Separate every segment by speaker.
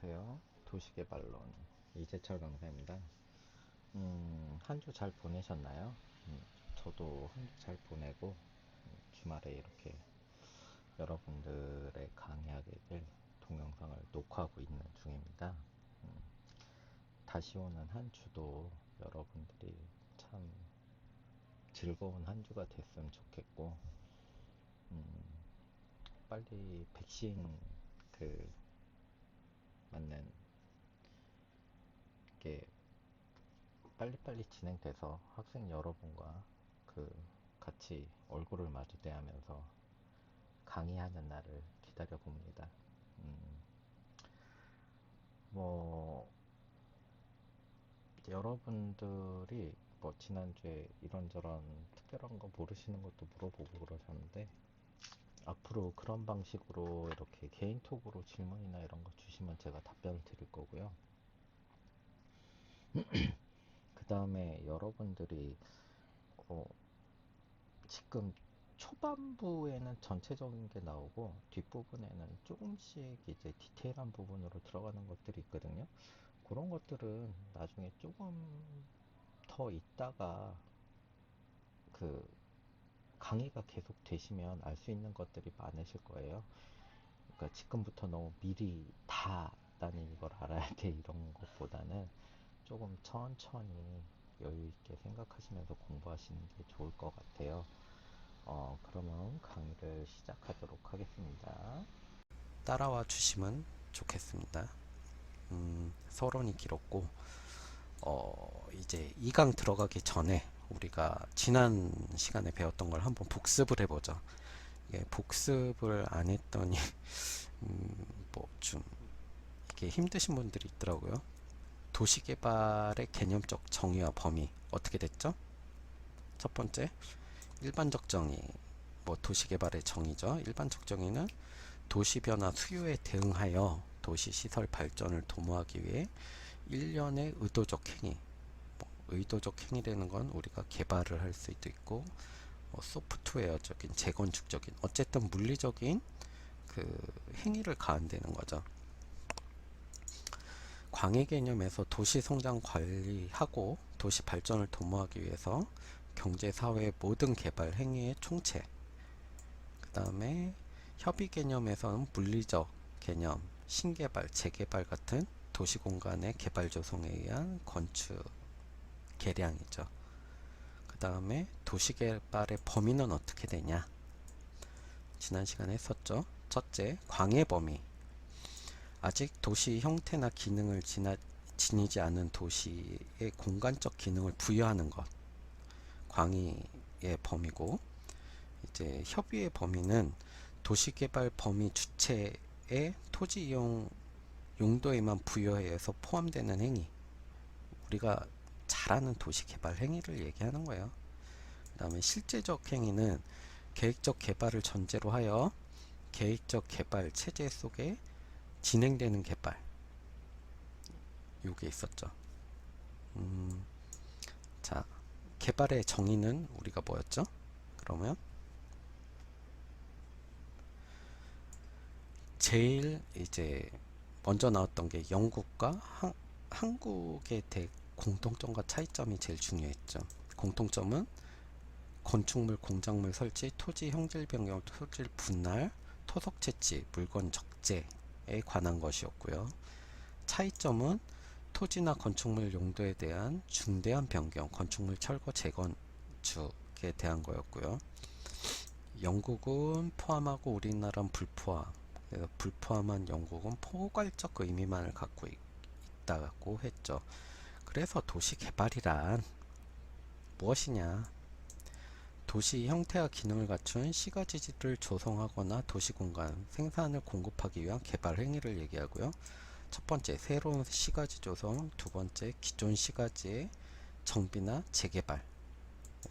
Speaker 1: 안녕하세요. 도시개발론 이재철 강사입니다. 한 주 잘 보내셨나요? 저도 한 주 잘 보내고 주말에 이렇게 여러분들의 강의하기를 동영상을 녹화하고 있는 중입니다. 다시 오는 한 주도 여러분들이 참 즐거운 한 주가 됐으면 좋겠고, 빨리 백신 그 맞는 게 빨리빨리 진행돼서 학생 여러분과 그 같이 얼굴을 마주대하면서 강의하는 날을 기다려 봅니다. 뭐 여러분들이 뭐 지난주에 이런저런 특별한 거 모르시는 것도 물어보고 그러셨는데, 앞으로 그런 방식으로 이렇게 개인톡으로 질문이나 이런 거 주시면 제가 답변을 드릴 거고요. 그 다음에 여러분들이 어, 지금 초반부에는 전체적인 게 나오고 뒷부분에는 조금씩 이제 디테일한 부분으로 들어가는 것들이 있거든요. 그런 것들은 나중에 조금 더 있다가 그 강의가 계속 되시면 알 수 있는 것들이 많으실 거예요. 그러니까 지금부터 너무 미리 다 나는 이걸 알아야 돼 이런 것보다는 조금 천천히 여유 있게 생각하시면서 공부하시는 게 좋을 것 같아요. 그러면 강의를 시작하도록 하겠습니다. 따라와 주시면 좋겠습니다. 서론이 길었고, 이제 2강 들어가기 전에 우리가 지난 시간에 배웠던 걸 한번 복습을 해보죠. 예, 복습을 안 했더니, 뭐 좀 이게 힘드신 분들이 있더라고요. 도시개발의 개념적 정의와 범위 어떻게 됐죠? 첫 번째, 일반적 정의, 뭐 도시개발의 정의죠. 일반적 정의는 도시 변화 수요에 대응하여 도시 시설 발전을 도모하기 위해 일련의 의도적 행위, 뭐 의도적 행위라는 건 우리가 개발을 할 수도 있고, 소프트웨어적인, 재건축적인, 어쨌든 물리적인 그 행위를 가한다는 거죠. 광해 개념에서 도시 성장 관리하고 도시 발전을 도모하기 위해서 경제 사회의 모든 개발 행위의 총체. 그 다음에 협의 개념에서는 물리적 개념, 신개발, 재개발 같은 도시 공간의 개발 조성에 의한 건축 개량이죠. 그 다음에 도시개발의 범위는 어떻게 되냐? 지난 시간에 했었죠. 첫째, 광해 범위. 아직 도시 형태나 기능을 지니지 않은 도시의 공간적 기능을 부여하는 것. 광의의 범위고, 이제 협의의 범위는 도시개발 범위 주체의 토지 이용 용도에만 부여해서 포함되는 행위. 우리가 잘하는 도시개발 행위를 얘기하는 거예요. 그 다음에 실제적 행위는 계획적 개발을 전제로 하여 계획적 개발 체제 속에 진행되는 개발. 요게 있었죠. 자, 개발의 정의는 우리가 뭐였죠? 그러면 제일 이제 먼저 나왔던 게 영국과 한국의 공통점과 차이점이 제일 중요했죠. 공통점은 건축물, 공작물 설치, 토지 형질 변경, 토지 분할, 토속 채취, 물건 적재에 관한 것이었고요. 차이점은 토지나 건축물 용도에 대한 중대한 변경, 건축물 철거, 재건축에 대한 거였고요. 영국은 포함하고 우리나라는 불포함. 그래서 불포함한 영국은 포괄적 의미만을 갖고 있다고 했죠. 그래서 도시 개발이란 무엇이냐? 도시 형태와 기능을 갖춘 시가지를 조성하거나 도시 공간, 생산을 공급하기 위한 개발 행위를 얘기하고요. 첫 번째, 새로운 시가지 조성. 두 번째, 기존 시가지의 정비나 재개발.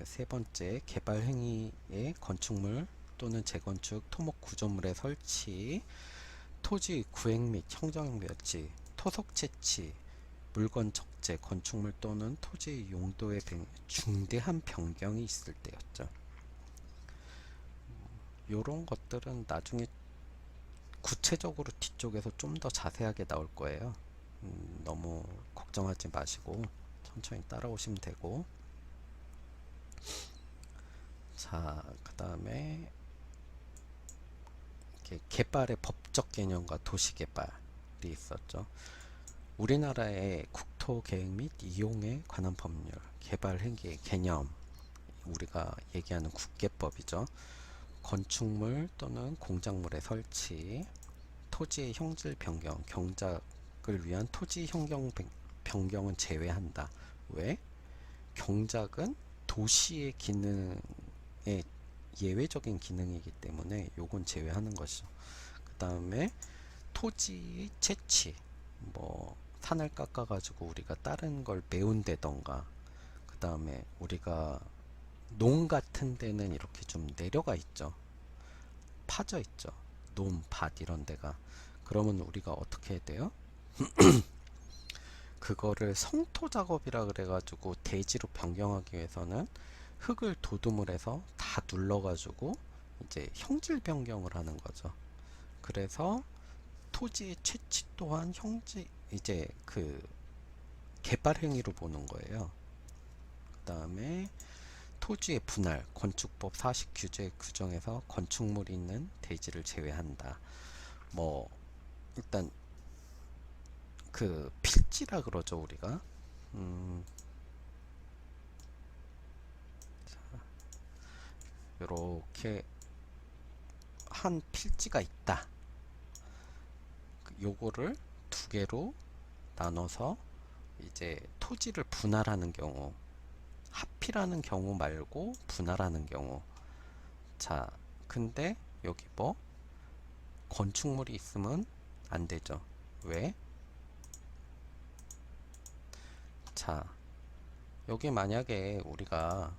Speaker 1: 세 번째, 개발 행위의 건축물 또는 재건축, 토목 구조물의 설치, 토지 구획 및 형정 멸지, 토속 채취, 물건 적재, 건축물 또는 토지 용도의 중대한 변경이 있을 때였죠. 요런 것들은 나중에
Speaker 2: 구체적으로 뒤쪽에서 좀 더 자세하게 나올 거예요. 너무 걱정하지 마시고 천천히 따라오시면 되고. 자, 그 다음에 개발의 법적 개념과 도시 개발이 있었죠. 우리나라의 국토 계획 및 이용에 관한 법률, 개발 행위의 개념, 우리가 얘기하는 국계법이죠. 건축물 또는 공작물의 설치, 토지의 형질 변경, 경작을 위한 토지 변경 변경은 제외한다. 왜? 경작은 도시의 기능의 예외적인 기능이기 때문에 요건 제외하는 것이죠. 그 다음에 토지의 채취, 뭐 산을 깎아 가지고 우리가 다른 걸 메운다던가, 그 다음에 우리가 농 같은 데는 이렇게 좀 내려가 있죠. 파져 있죠. 논, 밭 이런 데가. 그러면 우리가 어떻게 해야 돼요? 그거를 성토 작업이라 그래가지고 대지로 변경하기 위해서는 흙을 도둠을 해서 다 눌러가지고 이제 형질 변경을 하는 거죠. 그래서 토지의 채취 또한 형질, 이제 그 개발 행위로 보는 거예요. 그 다음에 토지의 분할, 건축법 40 규제 규정에서 건축물이 있는 대지를 제외한다. 뭐 일단 그 필지라 그러죠 우리가. 이렇게 한 필지가 있다. 요거를 두 개로 나눠서 이제 토지를 분할하는 경우, 합필하는 경우 말고 분할하는 경우. 자, 근데 여기 뭐 건축물이 있으면 안 되죠. 왜? 자, 여기 만약에 우리가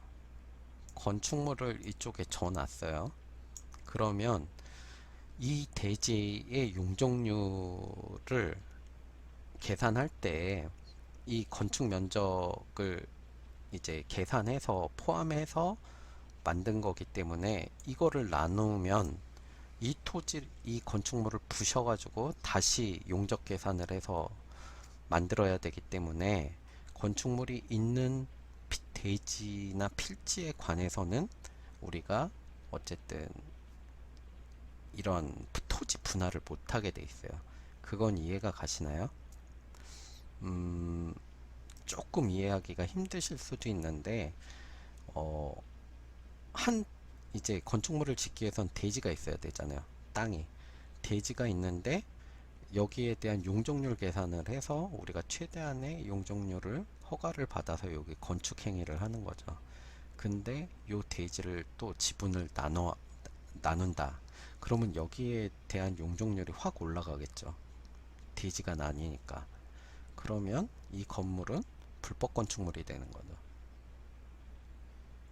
Speaker 2: 건축물을 이쪽에 져놨어요. 그러면 이 대지의 용적률을 계산할 때 이 건축 면적을 이제 계산해서 포함해서 만든 거기 때문에 이거를 나누면 이 건축물을 부셔가지고 다시 용적 계산을 해서 만들어야 되기 때문에 건축물이 있는 대지나 필지에 관해서는 우리가 어쨌든 이런 토지 분할을 못하게 돼 있어요. 그건 이해가 가시나요? 조금 이해하기가 힘드실 수도 있는데 어, 한 이제 건축물을 짓기 위해선 대지가 있어야 되잖아요. 땅이 대지가 있는데 여기에 대한 용적률 계산을 해서 우리가 최대한의 용적률을 허가를 받아서 여기 건축 행위를 하는 거죠. 근데 요 대지를 또 지분을 나눈다. 그러면 여기에 대한 용적률이 확 올라가겠죠. 대지가 나뉘니까. 그러면 이 건물은 불법 건축물이 되는 거죠.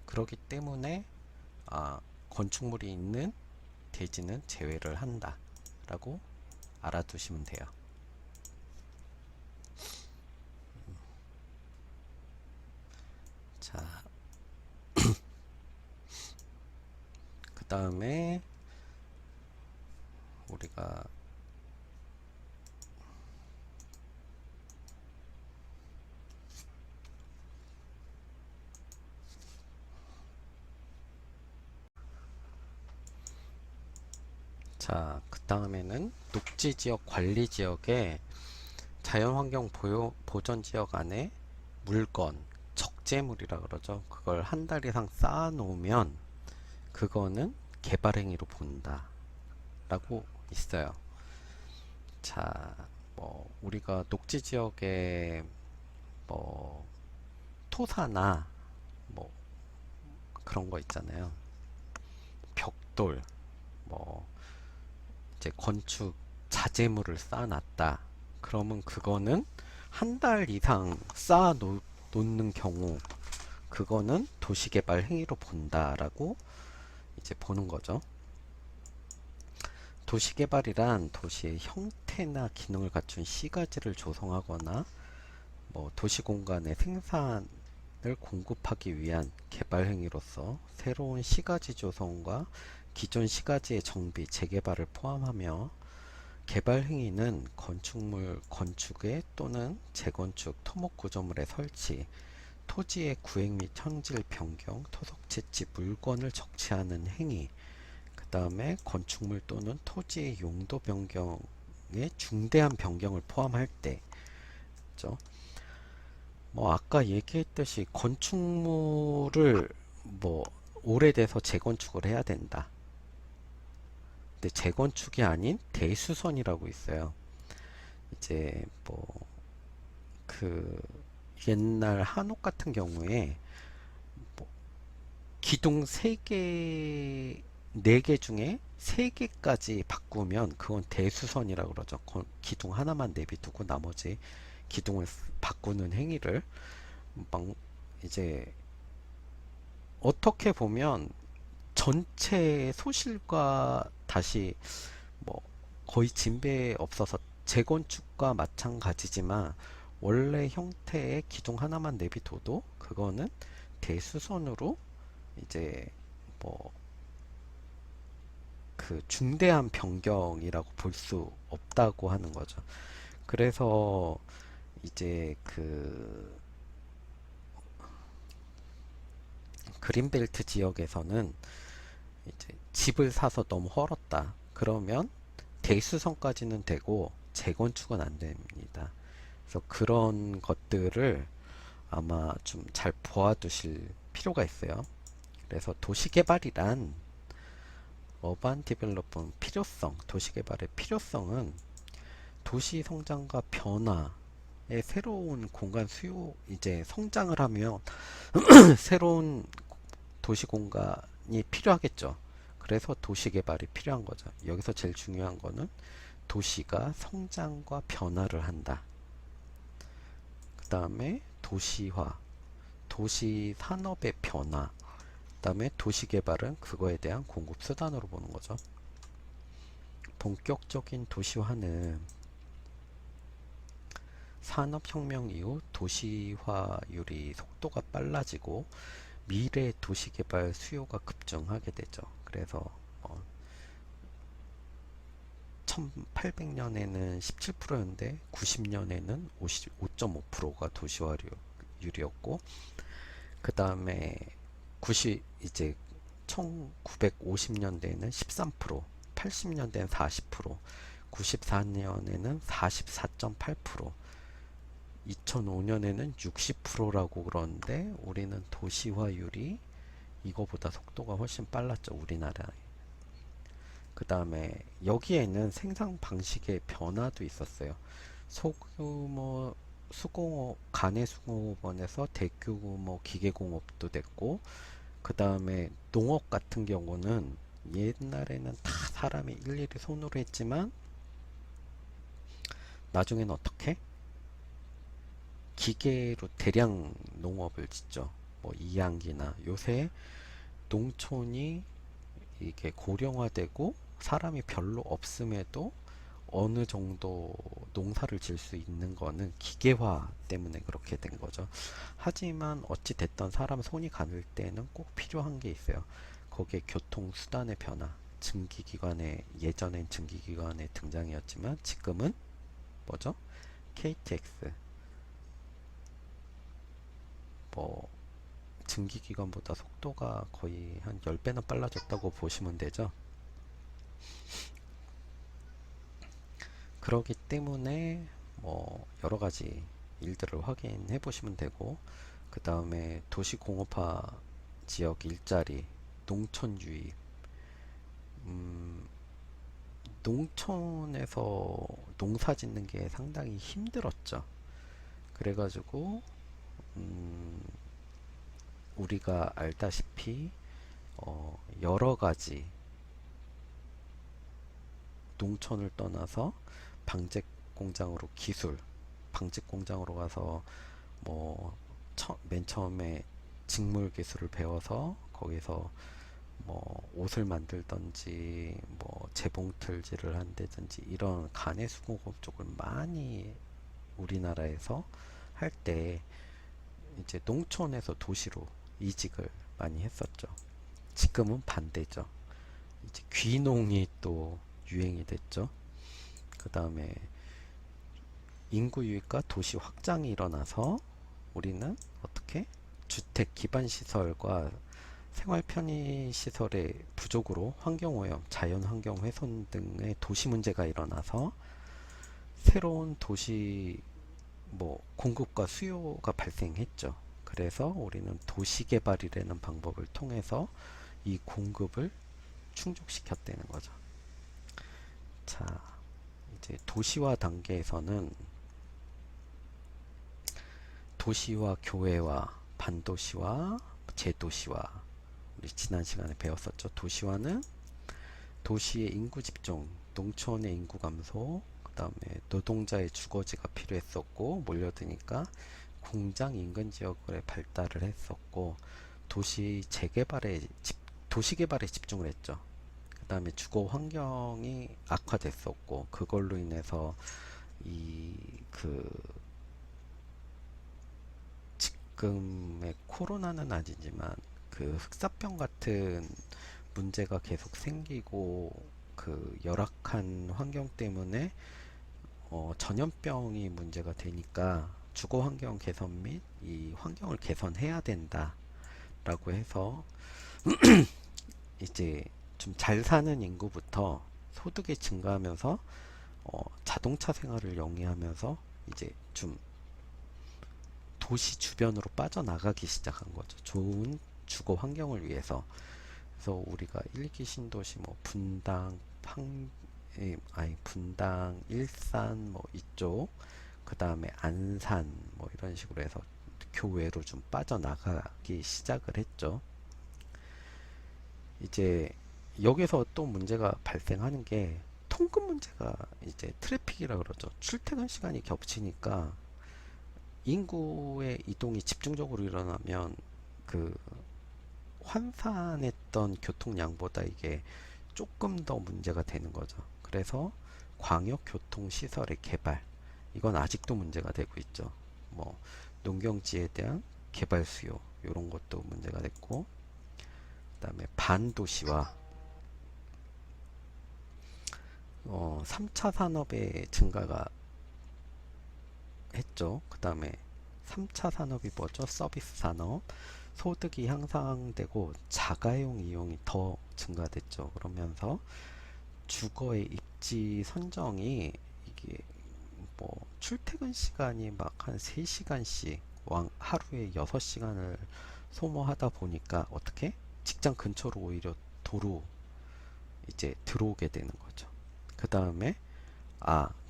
Speaker 2: 그렇기 때문에 건축물이 있는 대지는 제외를 한다 라고 알아두시면 돼요. 자, 그 다음에 우리가 그 다음에는 녹지지역 관리지역에 자연환경 보전지역 안에 물건, 적재물이라 그러죠. 그걸 한 달 이상 쌓아 놓으면 그거는 개발행위로 본다 라고 있어요. 자, 뭐 우리가 녹지지역에 뭐 토사나 뭐 그런 거 있잖아요. 벽돌, 뭐 이제 건축 자재물을 쌓아놨다. 그러면 그거는 한 달 이상 놓는 경우 그거는 도시개발 행위로 본다라고 이제 보는 거죠. 도시개발이란 도시의 형태나 기능을 갖춘 시가지를 조성하거나 뭐 도시공간의 생산을 공급하기 위한 개발 행위로서 새로운 시가지 조성과 기존 시가지의 정비, 재개발을 포함하며 개발 행위는 건축물 건축의 또는 재건축, 토목 구조물의 설치, 토지의 구획 및 현질 변경, 토속 채취, 물건을 적치하는 행위, 그 다음에 건축물 또는 토지의 용도 변경에 중대한 변경을 포함할 때, 죠. 뭐 아까 얘기했듯이 건축물을 뭐 오래돼서 재건축을 해야 된다. 근데 재건축이 아닌 대수선이라고 있어요. 이제 뭐 그 옛날 한옥 같은 경우에 뭐 기둥 3개, 4개 중에 3개까지 바꾸면 그건 대수선이라고 그러죠. 기둥 하나만 내비두고 나머지 기둥을 바꾸는 행위를 막 이제 어떻게 보면 전체 소실과 다시 뭐 거의 진배 없어서 재건축과 마찬가지지만 원래 형태의 기둥 하나만 내비둬도 그거는 대수선으로 이제 뭐 그 중대한 변경이라고 볼 수 없다고 하는 거죠. 그래서 이제 그 그린벨트 지역에서는 이제 집을 사서 너무 헐었다. 그러면 대수성까지는 되고 재건축은 안 됩니다. 그래서 그런 것들을 아마 좀 잘 보아두실 필요가 있어요. 그래서 도시개발이란 어반 디벨롭먼 필요성, 도시개발의 필요성은 도시 성장과 변화의 새로운 공간 수요, 이제 성장을 하면 새로운 도시 공간이 필요하겠죠. 그래서 도시 개발이 필요한 거죠. 여기서 제일 중요한 거는 도시가 성장과 변화를 한다. 그 다음에 도시화, 도시 산업의 변화, 그 다음에 도시 개발은 그거에 대한 공급 수단으로 보는 거죠. 본격적인 도시화는 산업혁명 이후 도시화율이 속도가 빨라지고 미래 도시개발 수요가 급증하게 되죠. 그래서 1800년에는 17%였는데 90년에는 5.5%가 도시화율이었고 그 다음에 90 이제 1950년대에는 13%, 80년대에는 40%, 94년에는 44.8%, 2005년에는 60%라고 그러는데 우리는 도시화율이 이거보다 속도가 훨씬 빨랐죠. 우리나라에. 그 다음에 여기에는 생산 방식의 변화도 있었어요. 소규모 수공업, 가내수공업원에서 대규모 기계공업도 됐고 그 다음에 농업 같은 경우는 옛날에는 다 사람이 일일이 손으로 했지만 나중에는 어떻게? 기계로 대량 농업을 짓죠. 뭐 이양기나 요새 농촌이 이게 고령화되고 사람이 별로 없음에도 어느 정도 농사를 질 수 있는 거는 기계화 때문에 그렇게 된 거죠. 하지만 어찌 됐던 사람 손이 가는 때는 꼭 필요한 게 있어요. 거기에 교통수단의 변화, 증기기관의 예전엔 증기기관의 등장이었지만 지금은 뭐죠? KTX 뭐 증기기관보다 속도가 거의 한 10배는 빨라졌다고 보시면 되죠. 그러기 때문에 뭐 여러 가지 일들을 확인해 보시면 되고 그 다음에 도시공업화 지역 일자리, 농촌 유입 농촌에서 농사 짓는 게 상당히 힘들었죠. 그래가지고 우리가 알다시피 여러 가지 농촌을 떠나서 방직 공장으로 방직 공장으로 가서 뭐 맨 처음에 직물 기술을 배워서 거기서 뭐 옷을 만들던지 뭐 재봉틀질을 한다든지 이런 가내수공업 쪽을 많이 우리나라에서 할 때 이제 농촌에서 도시로 이직을 많이 했었죠. 지금은 반대죠. 이제 귀농이 또 유행이 됐죠. 그 다음에 인구 유입과 도시 확장이 일어나서 우리는 어떻게 주택 기반 시설과 생활 편의 시설의 부족으로 환경오염, 자연환경 훼손 등의 도시 문제가 일어나서 새로운 도시 공급과 수요가 발생했죠. 그래서 우리는 도시개발이라는 방법을 통해서 이 공급을 충족시켰다는 거죠. 자, 이제 도시화 단계에서는 도시와 교외화, 반도시화, 재도시화, 우리 지난 시간에 배웠었죠. 도시화는 도시의 인구 집중, 농촌의 인구 감소, 그 다음에 노동자의 주거지가 필요했었고 몰려드니까 공장 인근 지역의 발달을 했었고 도시 개발에 집중을 했죠. 그 다음에 주거 환경이 악화됐었고 그걸로 인해서 이 지금의 코로나는 아니지만 그 흑사병 같은 문제가 계속 생기고 그 열악한 환경 때문에 전염병이 문제가 되니까 주거 환경 개선 및 이 환경을 개선해야 된다라고 해서 이제 좀 잘 사는 인구부터 소득이 증가하면서 자동차 생활을 영위하면서 이제 좀 도시 주변으로 빠져나가기 시작한 거죠. 좋은 주거 환경을 위해서. 그래서 우리가 1기 신도시 분당, 분당, 일산 이쪽, 그 다음에 안산 이런 식으로 해서 교외로 좀 빠져나가기 시작을 했죠. 이제 여기서 또 문제가 발생하는 게 통근 문제가 이제 트래픽이라 그러죠. 출퇴근 시간이 겹치니까 인구의 이동이 집중적으로 일어나면 그 환산했던 교통량보다 이게 조금 더 문제가 되는 거죠. 그래서 광역교통시설의 개발, 이건 아직도 문제가 되고 있죠. 농경지에 대한 개발 수요, 이런 것도 문제가 됐고, 그 다음에 반도시화, 3차 산업의 증가가 했죠. 그 다음에 3차 산업이 뭐죠? 서비스 산업. 소득이 향상되고 자가용 이용이 더 증가됐죠. 그러면서 주거의 입지 선정이 이게 출퇴근 시간이 막 한 3시간씩 하루에 6시간을 소모하다 보니까 어떻게 직장 근처로 오히려 도로 이제 들어오게 되는 거죠. 그 다음에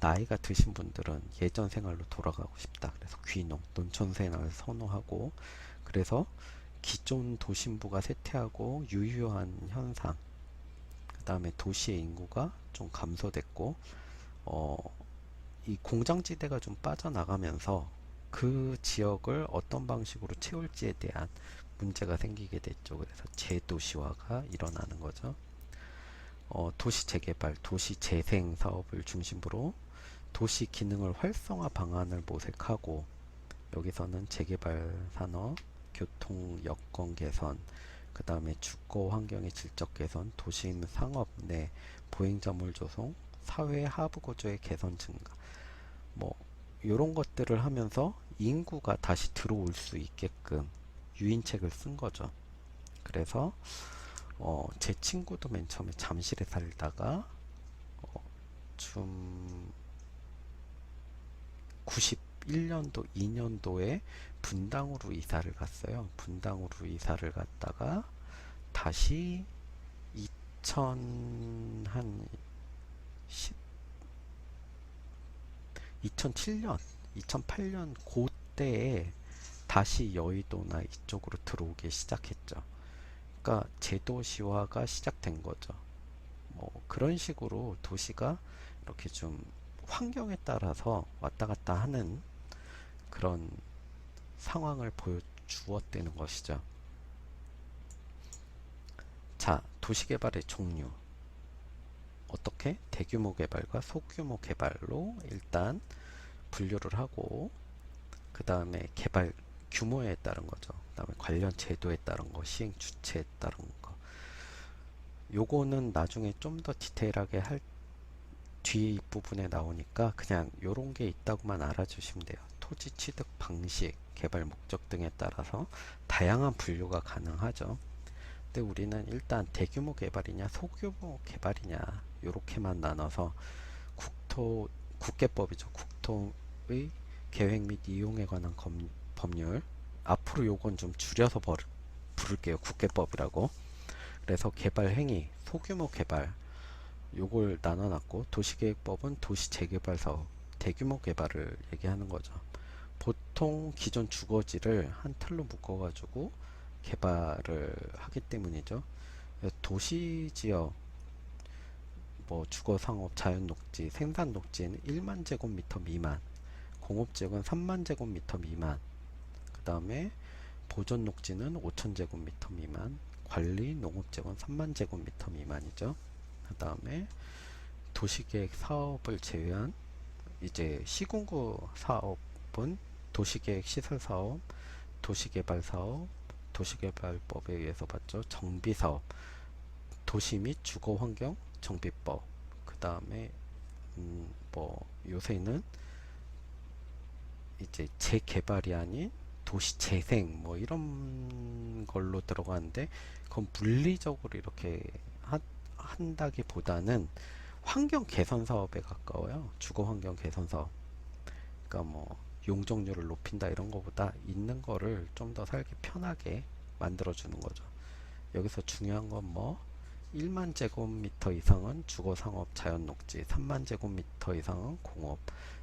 Speaker 2: 나이가 드신 분들은 예전 생활로 돌아가고 싶다. 그래서 귀농, 농촌 생활을 선호하고, 그래서 기존 도심부가 쇠퇴하고 유효한 현상, 그 다음에 도시의 인구가 좀 감소됐고, 이 공장지대가 좀 빠져나가면서 그 지역을 어떤 방식으로 채울지에 대한 문제가 생기게 됐죠. 그래서 재도시화가 일어나는 거죠. 도시 재개발, 도시 재생 사업을 중심으로 도시 기능을 활성화 방안을 모색하고, 여기서는 재개발 산업, 교통 여건 개선, 그 다음에 주거 환경의 질적 개선, 도심 상업 내 보행자물 조성, 사회 하부 구조의 개선 증가, 이런 것들을 하면서 인구가 다시 들어올 수 있게끔 유인책을 쓴 거죠. 그래서 제 친구도 맨 처음에 잠실에 살다가 좀 91년도, 2년도에 분당으로 이사를 갔어요. 분당으로 이사를 갔다가 다시 2000한 2007년, 2008년 그때에 다시 여의도나 이쪽으로 들어오기 시작했죠. 그러니까 재도시화가 시작된 거죠. 그런 식으로 도시가 이렇게 좀 환경에 따라서 왔다 갔다 하는 그런 상황을 보여주었다는 것이죠. 자, 도시개발의 종류. 어떻게? 대규모 개발과 소규모 개발로 일단 분류를 하고, 그 다음에 개발 규모에 따른 거죠. 그 다음에 관련 제도에 따른 거, 시행 주체에 따른 거. 요거는 나중에 좀 더 디테일하게 할 뒷부분에 나오니까 그냥 요런 게 있다고만 알아주시면 돼요. 토지 취득 방식, 개발 목적 등에 따라서 다양한 분류가 가능하죠. 근데 우리는 일단 대규모 개발이냐 소규모 개발이냐 요렇게만 나눠서 국계법이죠. 국토의 계획 및 이용에 관한 법률, 앞으로 요건 좀 줄여서 부를게요. 국계법이라고. 그래서 개발 행위, 소규모 개발 요걸 나눠놨고, 도시계획법은 도시 재개발 사업, 대규모 개발을 얘기하는 거죠. 보통 기존 주거지를 한 틀로 묶어가지고 개발을 하기 때문이죠. 도시지역, 뭐 주거, 상업, 자연 녹지, 생산 녹지에는 1만 제곱미터 미만, 공업지역은 3만 제곱미터 미만, 그 다음에 보존 녹지는 5천 제곱미터 미만, 관리 농업지역은 3만 제곱미터 미만이죠. 그 다음에 도시계획 사업을 제외한 이제 시군구 사업은 도시계획 시설 사업, 도시개발 사업, 도시개발법에 의해서 봤죠. 정비 사업, 도시 및 주거 환경 정비법. 그 다음에 뭐 요새는 이제 재개발이 아닌 도시 재생 뭐 이런 걸로 들어가는데, 그건 물리적으로 이렇게 한다기보다는 환경 개선 사업에 가까워요. 주거 환경 개선 사업. 그러니까 뭐 용적률을 높인다 이런 거보다 있는 거를 좀 더 살기 편하게 만들어 주는 거죠. 여기서 중요한 건 뭐 1만 제곱미터 이상은 주거 상업 자연 녹지, 3만 제곱미터 이상은 공업,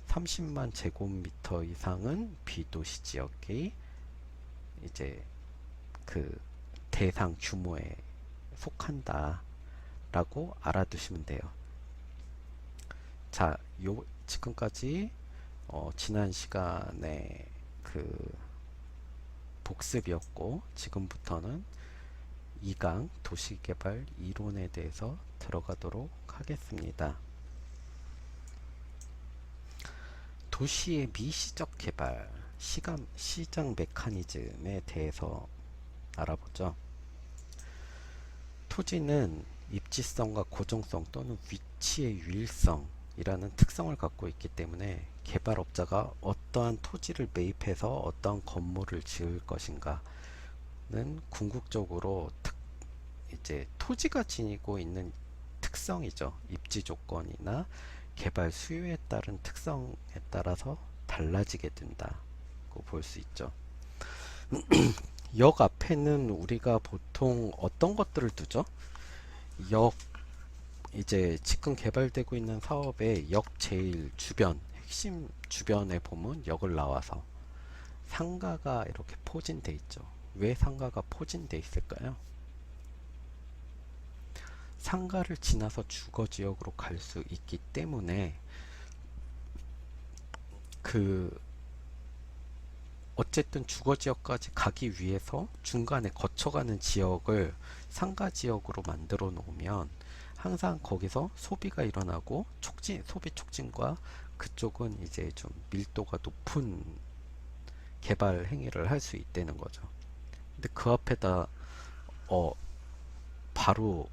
Speaker 2: 30만 제곱미터 이상은 비도시 지역이 이제 그 대상 규모에 속한다 라고 알아두시면 돼요. 자, 지금까지 지난 시간에 그 복습이었고, 지금부터는 2강 도시개발 이론에 대해서 들어가도록 하겠습니다. 도시의 미시적 개발, 시장 메커니즘에 대해서 알아보죠. 토지는 입지성과 고정성 또는 위치의 유일성이라는 특성을 갖고 있기 때문에 개발업자가 어떠한 토지를 매입해서 어떠한 건물을 지을 것인가는 궁극적으로 이제 토지가 지니고 있는 특성이죠. 입지 조건이나 개발 수요에 따른 특성에 따라서 달라지게 된다고 볼 수 있죠. 역 앞에는 우리가 보통 어떤 것들을 두죠? 역, 이제 지금 개발되고 있는 사업의 역 제일 주변, 핵심 주변에 보면 역을 나와서 상가가 이렇게 포진돼 있죠. 왜 상가가 포진돼 있을까요? 상가를 지나서 주거지역으로 갈 수 있기 때문에 어쨌든 주거지역까지 가기 위해서 중간에 거쳐가는 지역을 상가지역으로 만들어 놓으면 항상 거기서 소비가 일어나고 소비 촉진과 그쪽은 이제 좀 밀도가 높은 개발 행위를 할 수 있다는 거죠. 근데 그 앞에다 바로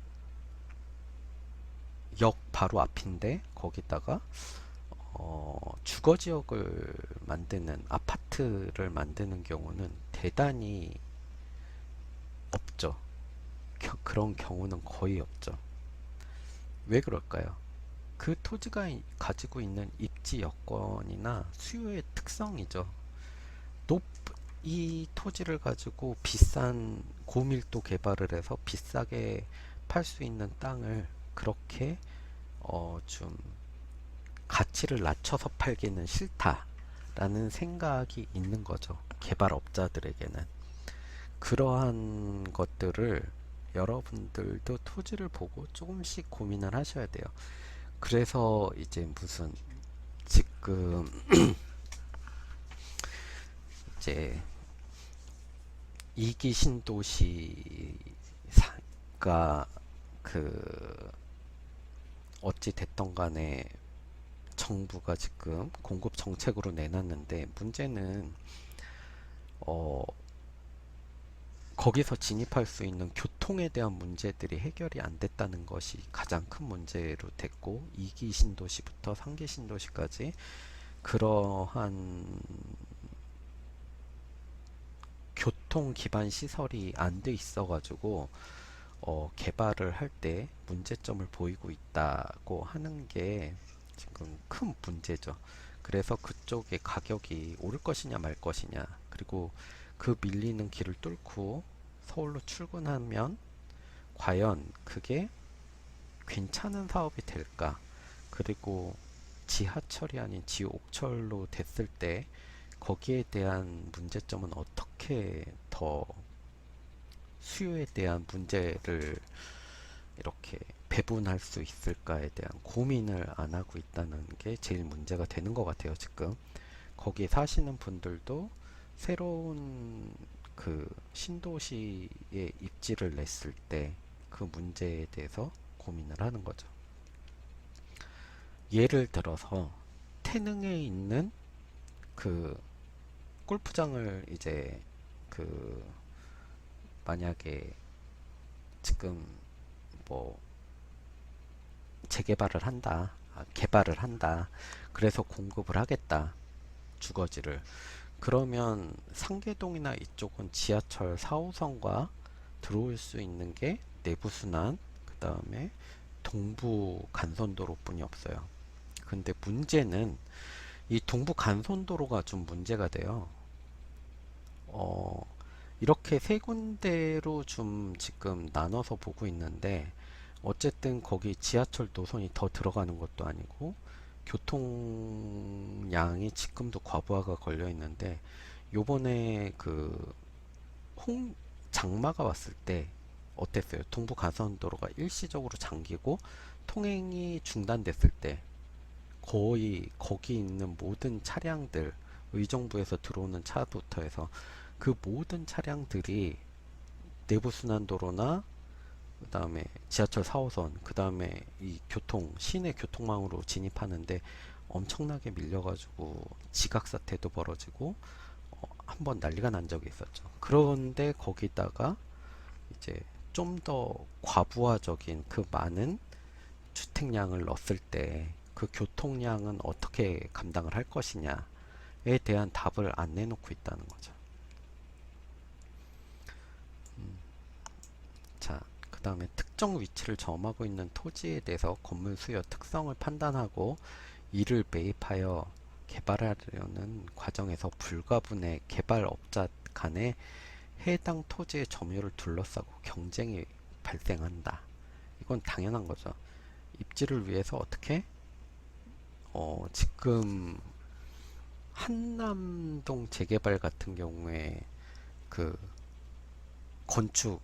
Speaker 2: 역 바로 앞인데 거기다가 주거지역을 만드는 아파트를 만드는 경우는 대단히 없죠. 그런 경우는 거의 없죠. 왜 그럴까요? 그 토지가 가지고 있는 입지 여건이나 수요의 특성이죠. 이 토지를 가지고 비싼 고밀도 개발을 해서 비싸게 팔 수 있는 땅을 그렇게 좀 가치를 낮춰서 팔기는 싫다라는 생각이 있는 거죠. 개발업자들에게는. 그러한 것들을 여러분들도 토지를 보고 조금씩 고민을 하셔야 돼요. 그래서 이제 무슨 지금 이제 2기 신도시가 어찌 됐던 간에 정부가 지금 공급 정책으로 내놨는데, 문제는 거기서 진입할 수 있는 교통에 대한 문제들이 해결이 안 됐다는 것이 가장 큰 문제로 됐고 2기 신도시부터 3기 신도시까지 그러한 교통 기반 시설이 안 돼 있어 가지고 개발을 할 때 문제점을 보이고 있다고 하는 게 지금 큰 문제죠. 그래서 그쪽의 가격이 오를 것이냐 말 것이냐, 그리고 그 밀리는 길을 뚫고 서울로 출근하면 과연 그게 괜찮은 사업이 될까? 그리고 지하철이 아닌 지옥철로 됐을 때 거기에 대한 문제점은 어떻게 더 수요에 대한 문제를 이렇게 배분할 수 있을까에 대한 고민을 안 하고 있다는 게 제일 문제가 되는 것 같아요, 지금. 거기 사시는 분들도 새로운 그 신도시에 입지를 냈을 때 그 문제에 대해서 고민을 하는 거죠. 예를 들어서 태릉에 있는 그 골프장을 이제 그 만약에 지금 뭐 재개발을 한다, 개발을 한다, 그래서 공급을 하겠다, 주거지를. 그러면 상계동이나 이쪽은 지하철 4호선과 들어올 수 있는 게 내부순환, 그 다음에 동부 간선도로뿐이 없어요. 근데 문제는 이 동부 간선도로가 좀 문제가 돼요. 어, 이렇게 세 군데로 좀 지금 나눠서 보고 있는데 어쨌든 거기 지하철 노선이 더 들어가는 것도 아니고 교통량이 지금도 과부하가 걸려 있는데 요번에 그 장마가 왔을 때 어땠어요? 동부 가선도로가 일시적으로 잠기고 통행이 중단됐을 때 거의 거기 있는 모든 차량들, 의정부에서 들어오는 차부터 해서 그 모든 차량들이 내부순환도로나 그 다음에 지하철 4호선, 그 다음에 이 시내 교통망으로 진입하는데 엄청나게 밀려가지고 지각사태도 벌어지고 한번 난리가 난 적이 있었죠. 그런데 거기다가 이제 좀 더 과부하적인 그 많은 주택량을 넣었을 때 그 교통량은 어떻게 감당을 할 것이냐에 대한 답을 안 내놓고 있다는 거죠. 자, 그 다음에 특정 위치를 점하고 있는 토지에 대해서 건물 수요 특성을 판단하고 이를 매입하여 개발하려는 과정에서 불가분의 개발업자 간에 해당 토지의 점유를 둘러싸고 경쟁이 발생한다. 이건 당연한 거죠. 입지를 위해서 어떻게 지금 한남동 재개발 같은 경우에 그 건축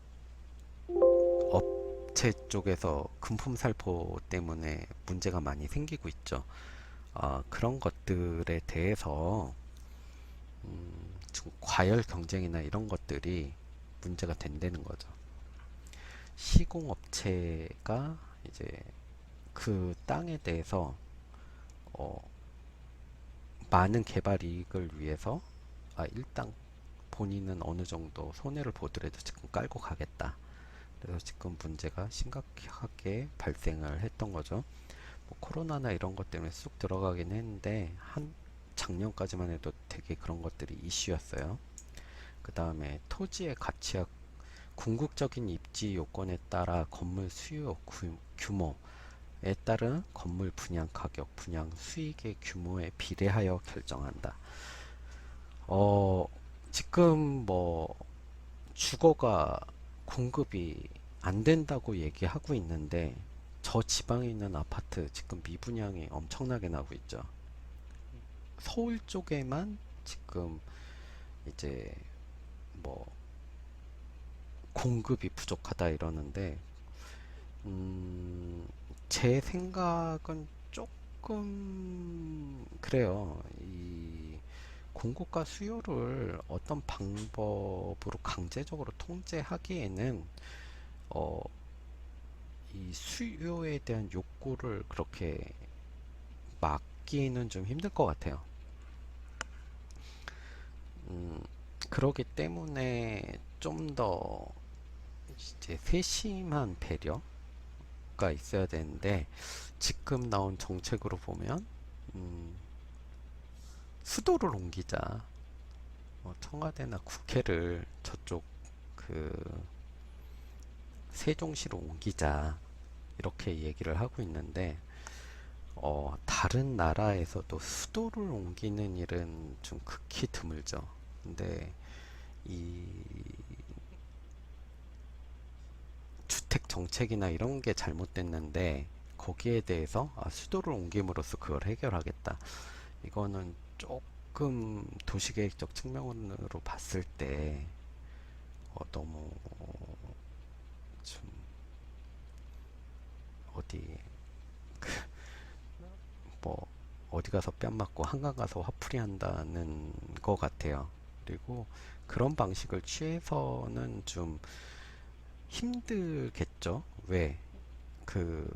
Speaker 2: 업체 쪽에서 금품 살포 때문에 문제가 많이 생기고 있죠. 그런 것들에 대해서 지금 과열 경쟁이나 이런 것들이 문제가 된다는 거죠. 시공업체가 이제 그 땅에 대해서 어, 많은 개발 이익을 위해서 일단 본인은 어느 정도 손해를 보더라도 지금 깔고 가겠다. 그래서 지금 문제가 심각하게 발생을 했던 거죠. 뭐 코로나나 이런 것 때문에 쑥 들어가긴 했는데 한 작년까지만 해도 되게 그런 것들이 이슈였어요. 그 다음에 토지의 가치와 궁극적인 입지 요건에 따라 건물 수요 규모에 따른 건물 분양 가격, 분양 수익의 규모에 비례하여 결정한다. 어, 지금 뭐 주거가 공급이 안 된다고 얘기하고 있는데 저 지방에 있는 아파트 지금 미분양이 엄청나게 나고 있죠. 서울 쪽에만 지금 이제 뭐 공급이 부족하다 이러는데 음, 제 생각은 조금 그래요. 이 공급과 수요를 어떤 방법으로 강제적으로 통제하기에는 어, 이 수요에 대한 욕구를 그렇게 막기는 좀 힘들 것 같아요. 음, 그러기 때문에 좀 더 이제 세심한 배려가 있어야 되는데, 지금 나온 정책으로 보면 음, 수도를 옮기자, 청와대나 국회를 저쪽 그 세종시로 옮기자, 이렇게 얘기를 하고 있는데, 다른 나라에서도 수도를 옮기는 일은 좀 극히 드물죠. 근데 이 주택 정책이나 이런 게 잘못됐는데, 거기에 대해서 수도를 옮김으로써 그걸 해결하겠다. 이거는 조금 도시계획적 측면으로 봤을 때 너무 좀 어디 뭐 어디 가서 뺨 맞고 한강 가서 화풀이 한다는 것 같아요. 그리고 그런 방식을 취해서는 좀 힘들겠죠. 왜? 그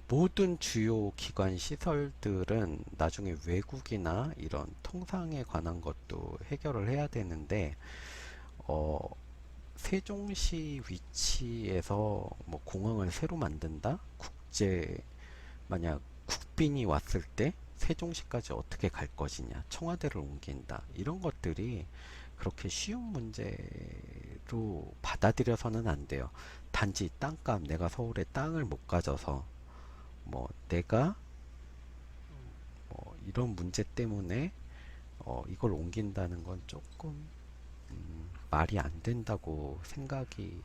Speaker 2: 모든 주요 기관 시설들은 나중에 외국이나 이런 통상에 관한 것도 해결을 해야 되는데, 어, 세종시 위치에서 뭐 공항을 새로 만든다? 만약 국빈이 왔을 때 세종시까지 어떻게 갈 것이냐, 청와대를 옮긴다, 이런 것들이 그렇게 쉬운 문제로 받아들여서는 안 돼요. 단지 땅값, 내가 서울에 땅을 못 가져서 뭐 내가 뭐 이런 문제 때문에 이걸 옮긴다는 건 조금 말이 안 된다고 생각이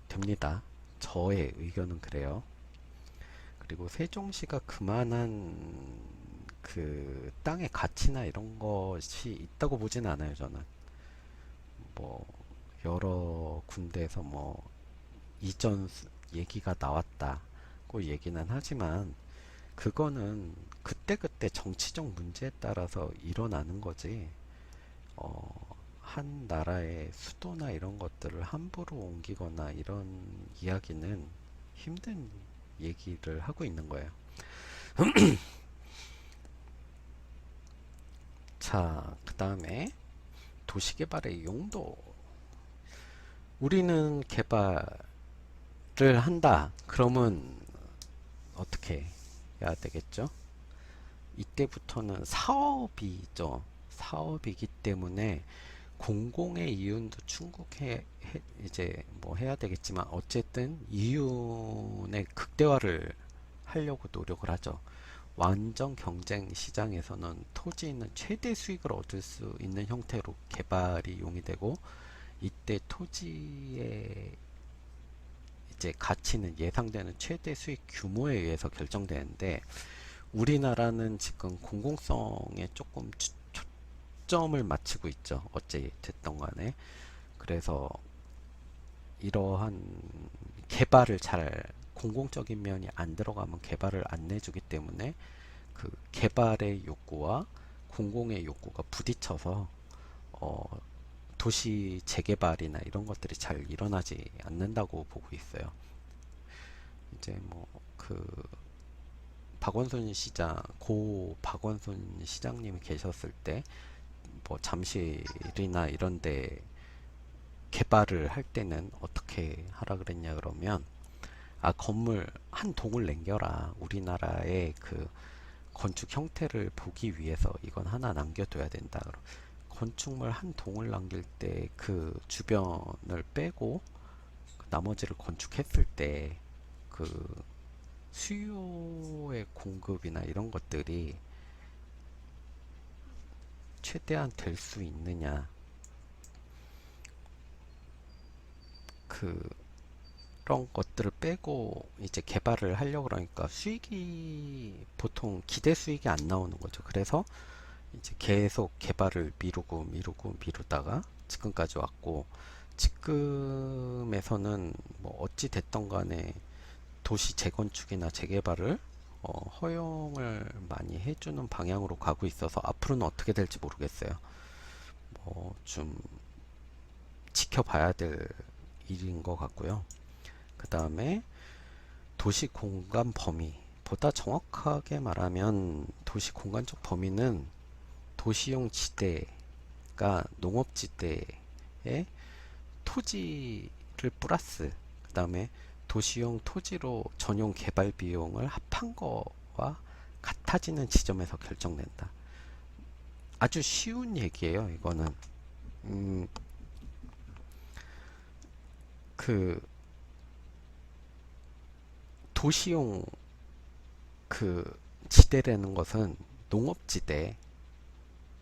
Speaker 2: 됩니다. 저의 의견은 그래요. 그리고 세종시가 그만한 그 땅의 가치나 이런 것이 있다고 보진 않아요, 저는. 뭐 여러 군데에서 뭐 이전 얘기가 나왔다고 얘기는 하지만, 그거는 그때그때 정치적 문제에 따라서 일어나는 거지, 한 나라의 수도나 이런 것들을 함부로 옮기거나 이런 이야기는 힘든 얘기를 하고 있는 거예요. 자, 그 다음에 도시개발의 용도. 우리는 개발을 한다. 그러면 어떻게 해야 되겠죠? 이때부터는 사업이죠. 사업이기 때문에 공공의 이윤도 충족해 이제 뭐 해야 되겠지만, 어쨌든 이윤의 극대화를 하려고 노력을 하죠. 완전 경쟁 시장에서는 토지는 최대 수익을 얻을 수 있는 형태로 개발이 용이되고, 이때 토지의 이제 가치는 예상되는 최대 수익 규모에 의해서 결정되는데, 우리나라는 지금 공공성에 조금 초점을 맞추고 있죠. 어째 됐던 간에. 그래서 이러한 개발을 잘, 공공적인 면이 안 들어가면 개발을 안 내주기 때문에 그 개발의 욕구와 공공의 욕구가 부딪혀서 어, 도시 재개발이나 이런 것들이 잘 일어나지 않는다고 보고 있어요. 이제 뭐 그 박원순 시장, 고 박원순 시장님이 계셨을 때 뭐 잠실이나 이런데 개발을 할 때는 어떻게 하라 그랬냐 그러면, 건물 한 동을 남겨라. 우리나라의 그 건축 형태를 보기 위해서 이건 하나 남겨둬야 된다. 건축물 한 동을 남길 때 그 주변을 빼고 그 나머지를 건축했을 때 그 수요의 공급이나 이런 것들이 최대한 될 수 있느냐, 그런 것들을 빼고 이제 개발을 하려고 그러니까 수익이 보통 기대 수익이 안 나오는 거죠. 그래서 이제 계속 개발을 미루다가 지금까지 왔고, 지금에서는 뭐 어찌 됐던 간에 도시 재건축이나 재개발을 허용을 많이 해주는 방향으로 가고 있어서 앞으로는 어떻게 될지 모르겠어요. 뭐 좀 지켜봐야 될 일인 것 같고요. 그 다음에 도시 공간 범위. 보다 정확하게 말하면 도시 공간적 범위는 도시용 지대가 농업지대에 토지를 플러스 그 다음에 도시용 토지로 전용 개발 비용을 합한 거와 같아지는 지점에서 결정된다. 아주 쉬운 얘기예요. 이거는 그 도시용 그 지대라는 것은 농업지대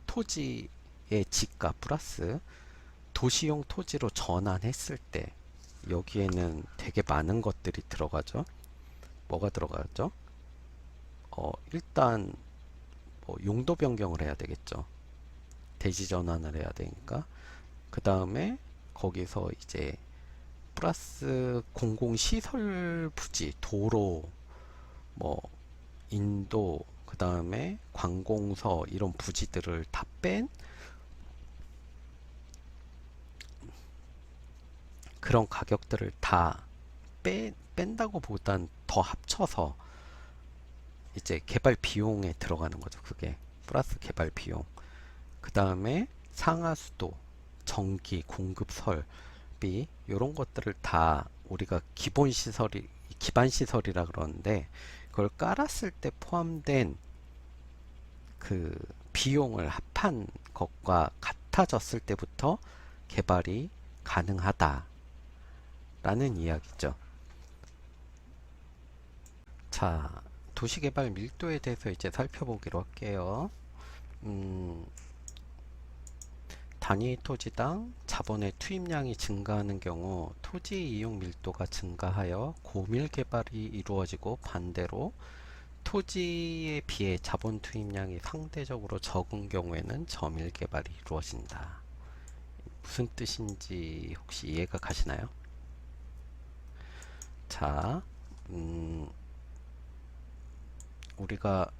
Speaker 2: 토지의 지가 플러스 도시용 토지로 전환했을 때 여기에는 되게 많은 것들이 들어가죠. 뭐가 들어가죠? 일단 뭐 용도 변경을 해야 되겠죠. 대지 전환을 해야 되니까. 그 다음에 거기서 이제 플러스 공공시설 부지, 도로, 뭐 인도, 그 다음에 관공서 이런 부지들을 다 뺀 그런 가격들을 다 뺀다고 보단 더 합쳐서 이제 개발 비용에 들어가는 거죠. 그게 플러스 개발 비용. 그 다음에 상하수도, 전기, 공급 설비 이런 것들을 다 우리가 기본 시설이 기반 시설이라 그러는데 그걸 깔았을 때 포함된 그 비용을 합한 것과 같아졌을 때부터 개발이 가능하다라는 이야기죠. 자, 도시개발 밀도에 대해서 이제 살펴보기로 할게요. 단위 토지당 자본의 투입량이 증가하는 경우 토지 이용 밀도가 증가하여 고밀 개발이 이루어지고 반대로 토지에 비해 자본 투입량이 상대적으로 적은 경우에는 저밀 개발이 이루어진다. 무슨 뜻인지 혹시 이해가 가시나요? 자, 우리가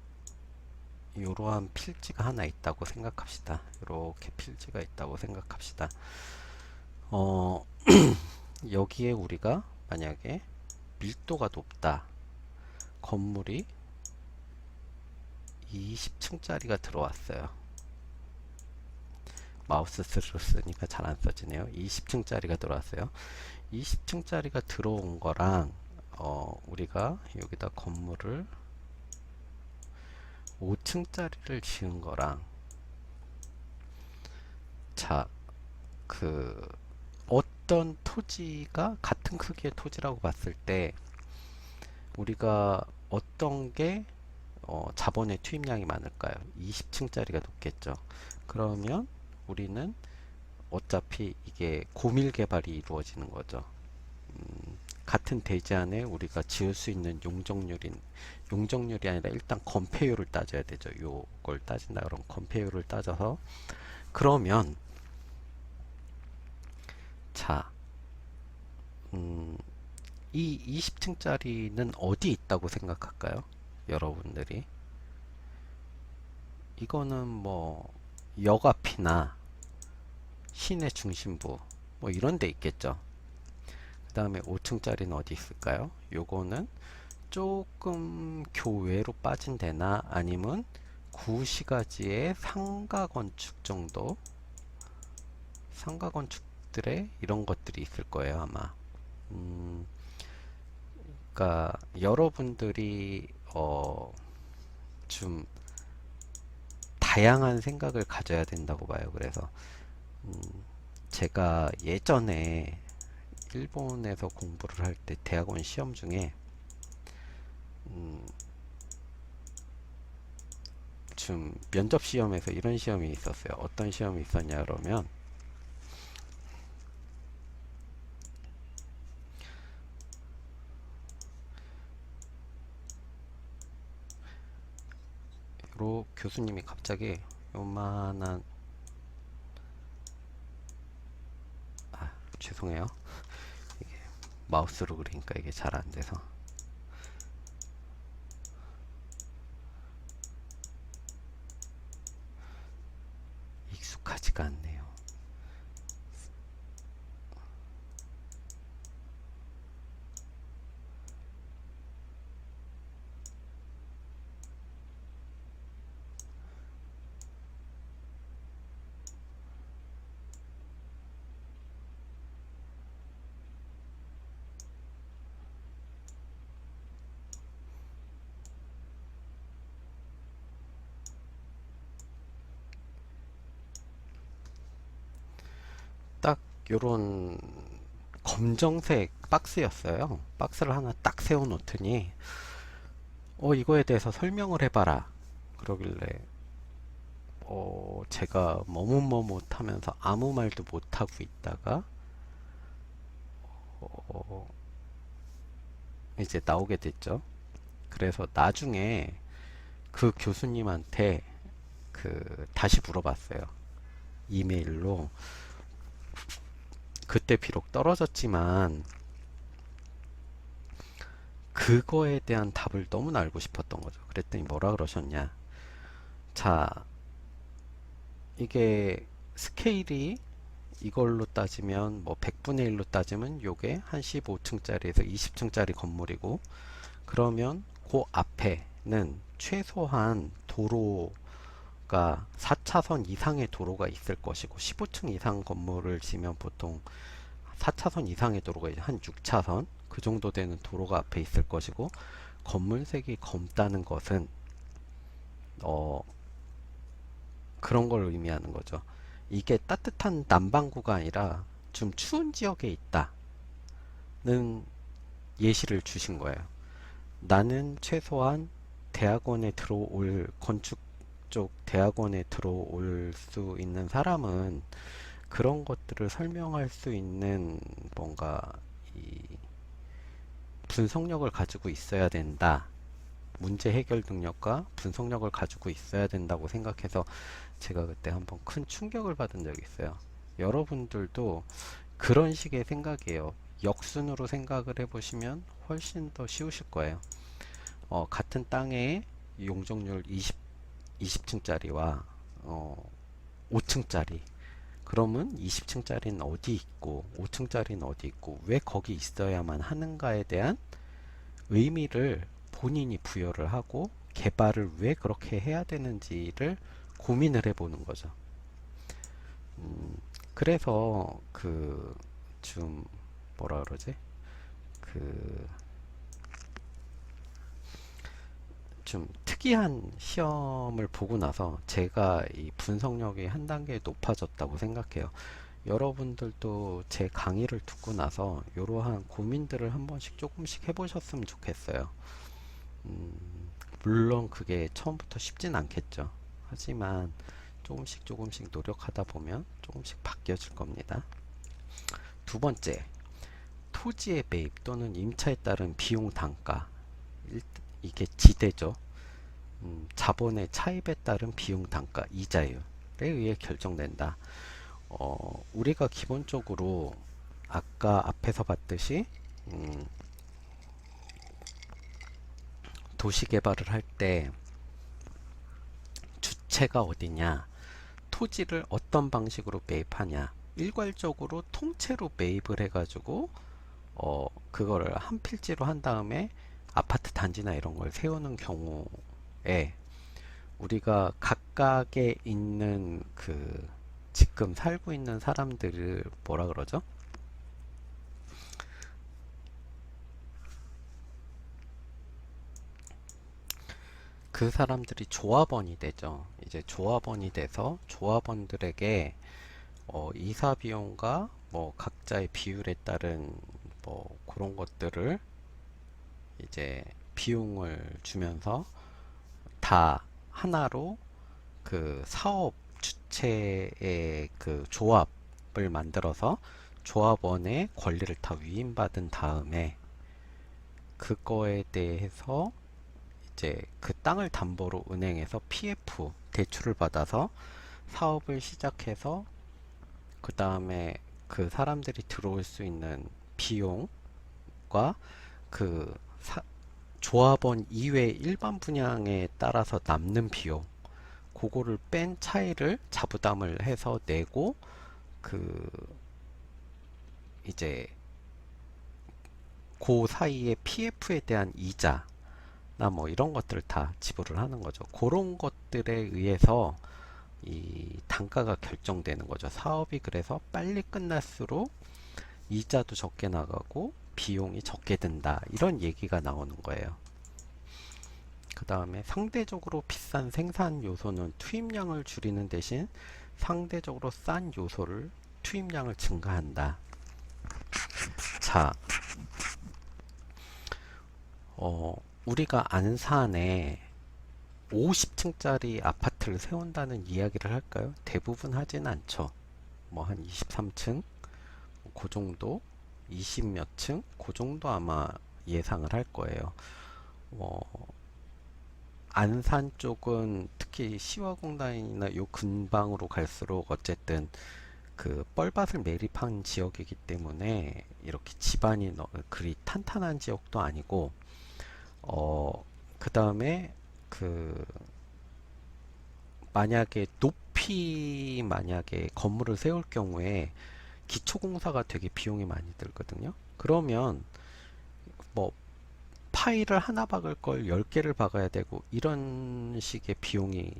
Speaker 2: 이러한 필지가 하나 있다고 생각합시다. 이렇게 필지가 있다고 생각합시다. 여기에 우리가 만약에 밀도가 높다. 건물이 20층짜리가 들어왔어요. 마우스 스로 쓰니까 잘 안 써지네요. 20층짜리가 들어왔어요. 20층짜리가 들어온 거랑 우리가 여기다 건물을 5층짜리를 지은 거랑 자, 그 어떤 토지가 같은 크기의 토지라고 봤을 때 우리가 어떤 게 자본의 투입량이 많을까요? 20층짜리가 높겠죠. 그러면 우리는 어차피 이게 고밀 개발이 이루어지는 거죠. 같은 대지 안에 우리가 지을 수 있는 용적률이 아니라 일단 건폐율을 따져야 되죠. 요걸 따진다 그러면 건폐율을 따져서 그러면 자, 이 20층짜리는 어디 있다고 생각할까요? 여러분들이 이거는 뭐 역 앞이나 시내 중심부 뭐 이런 데 있겠죠. 그 다음에 5층짜리는 어디 있을까요? 요거는 조금 교외로 빠진 데나 아니면 구시가지의 상가 건축 정도 상가 건축들에 이런 것들이 있을 거예요 아마. 그러니까 여러분들이 좀 다양한 생각을 가져야 된다고 봐요. 그래서 제가 예전에 일본에서 공부를 할 때 대학원 시험 중에 좀 면접 시험에서 이런 시험이 있었어요. 어떤 시험이 있었냐 그러면 교수님이 갑자기 요만한 죄송해요. 이게 마우스로 그리니까 이게 잘 안 돼서 익숙하지가 않네요. 요런 검정색 박스였어요. 박스를 하나 딱 세워 놓더니 이거에 대해서 설명을 해봐라 그러길래 제가 머뭇머뭇 하면서 아무 말도 못하고 있다가 어, 이제 나오게 됐죠. 그래서 나중에 그 교수님한테 다시 물어봤어요. 이메일로. 그때 비록 떨어졌지만 그거에 대한 답을 너무나 알고 싶었던 거죠. 그랬더니 뭐라 그러셨냐. 자, 이게 스케일이 이걸로 따지면 뭐 100분의 1로 따지면 요게 한 15층짜리에서 20층짜리 건물이고, 그러면 그 앞에는 최소한 도로가 4차선 이상의 도로가 있을 것이고, 15층 이상 건물을 지면 보통 4차선 이상의 도로가 이제 한 6차선 그 정도 되는 도로가 앞에 있을 것이고, 건물색이 검다는 것은 그런 걸 의미하는 거죠. 이게 따뜻한 남반구가 아니라 좀 추운 지역에 있다는 예시를 주신 거예요. 나는 최소한 대학원에 들어올 건축 쪽 대학원에 들어올 수 있는 사람은 그런 것들을 설명할 수 있는 뭔가 이 분석력을 가지고 있어야 된다. 문제 해결 능력과 분석력을 가지고 있어야 된다고 생각해서 제가 그때 한번 큰 충격을 받은 적이 있어요. 여러분들도 그런 식의 생각이에요. 역순으로 생각을 해보시면 훨씬 더 쉬우실 거예요. 같은 땅에 용적률 20층짜리와 5층짜리, 그러면 20층짜리는 어디 있고 5층짜리는 어디 있고 왜 거기 있어야만 하는가에 대한 의미를 본인이 부여를 하고 개발을 왜 그렇게 해야 되는지를 고민을 해보는 거죠. 그래서 좀 뭐라 그러지? 그 좀 특이한 시험을 보고 나서 제가 이 분석력이 한 단계 높아졌다고 생각해요. 여러분들도 제 강의를 듣고 나서 이러한 고민들을 한 번씩 조금씩 해보셨으면 좋겠어요. 물론 그게 처음부터 쉽진 않겠죠. 하지만 조금씩 조금씩 노력하다 보면 조금씩 바뀌어질 겁니다. 두 번째, 토지의 매입 또는 임차에 따른 비용 단가. 이게 지대죠. 자본의 차입에 따른 비용 단가, 이자율에 의해 결정된다. 우리가 기본적으로 아까 앞에서 봤듯이 도시 개발을 할 때 주체가 어디냐, 토지를 어떤 방식으로 매입하냐, 일괄적으로 통째로 매입을 해가지고 그거를 한 필지로 한 다음에 아파트 단지나 이런 걸 세우는 경우에 우리가 각각에 있는 지금 살고 있는 사람들을 뭐라 그러죠? 그 사람들이 조합원이 되죠. 이제 조합원이 돼서 조합원들에게 이사 비용과 뭐 각자의 비율에 따른 뭐 그런 것들을 이제 비용을 주면서 다 하나로 사업 주체의 조합을 만들어서 조합원의 권리를 다 위임받은 다음에 그거에 대해서 이제 그 땅을 담보로 은행에서 PF 대출을 받아서 사업을 시작해서 그 다음에 그 사람들이 들어올 수 있는 비용과 그 조합원 이외 일반 분양에 따라서 남는 비용, 그거를 뺀 차이를 자부담을 해서 내고 이제 그 사이에 PF에 대한 이자나 뭐 이런 것들을 다 지불을 하는 거죠. 그런 것들에 의해서 이 단가가 결정되는 거죠. 사업이 그래서 빨리 끝날수록 이자도 적게 나가고 비용이 적게 든다, 이런 얘기가 나오는 거예요. 그 다음에 상대적으로 비싼 생산 요소는 투입량을 줄이는 대신 상대적으로 싼 요소를 투입량을 증가한다. 자, 우리가 안산에 50층짜리 아파트를 세운다는 이야기를 할까요? 대부분 하진 않죠. 뭐 한 23층, 그 정도, 20 몇 층, 그 정도 아마 예상을 할 거예요. 안산 쪽은 특히 시화공단이나 요 근방으로 갈수록 어쨌든 그 뻘밭을 매립한 지역이기 때문에 이렇게 집안이 그리 탄탄한 지역도 아니고, 그 다음에 그 만약에 건물을 세울 경우에 기초공사가 되게 비용이 많이 들거든요. 그러면 뭐 파일을 하나 박을 걸 10개를 박아야 되고 이런 식의 비용이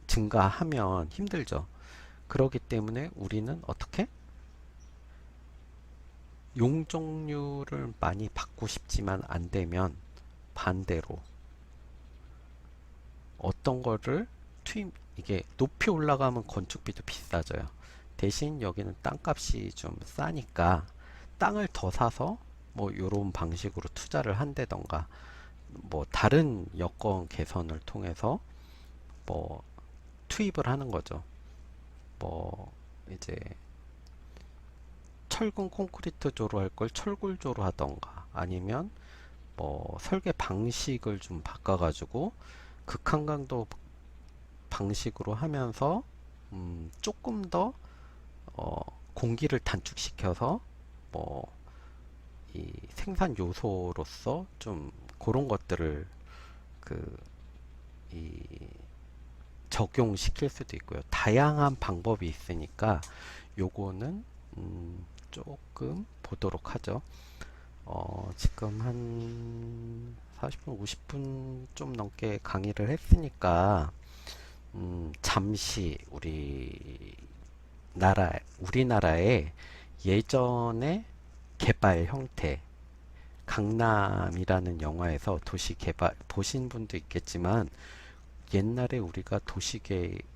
Speaker 2: 증가하면 힘들죠. 그렇기 때문에 우리는 어떻게? 용 종류를 많이 받고 싶지만 안 되면 반대로 어떤 거를 이게 높이 올라가면 건축비도 비싸져요. 대신 여기는 땅값이 좀 싸니까 땅을 더 사서 뭐 요런 방식으로 투자를 한다던가 뭐 다른 여건 개선을 통해서 뭐 투입을 하는 거죠. 뭐 이제 철근 콘크리트조로 할 걸 철골조로 하던가 아니면 뭐 설계 방식을 좀 바꿔가지고 극한강도 방식으로 하면서 조금 더 공기를 단축시켜서 뭐 이 생산 요소로서 좀 그런 것들을 그 이 적용시킬 수도 있고요. 다양한 방법이 있으니까 요거는 조금 보도록 하죠. 지금 한 40분, 50분 좀 넘게 강의를 했으니까 잠시 우리나라의 예전의 개발 형태, 강남이라는 영화에서 도시 개발 보신 분도 있겠지만 옛날에 우리가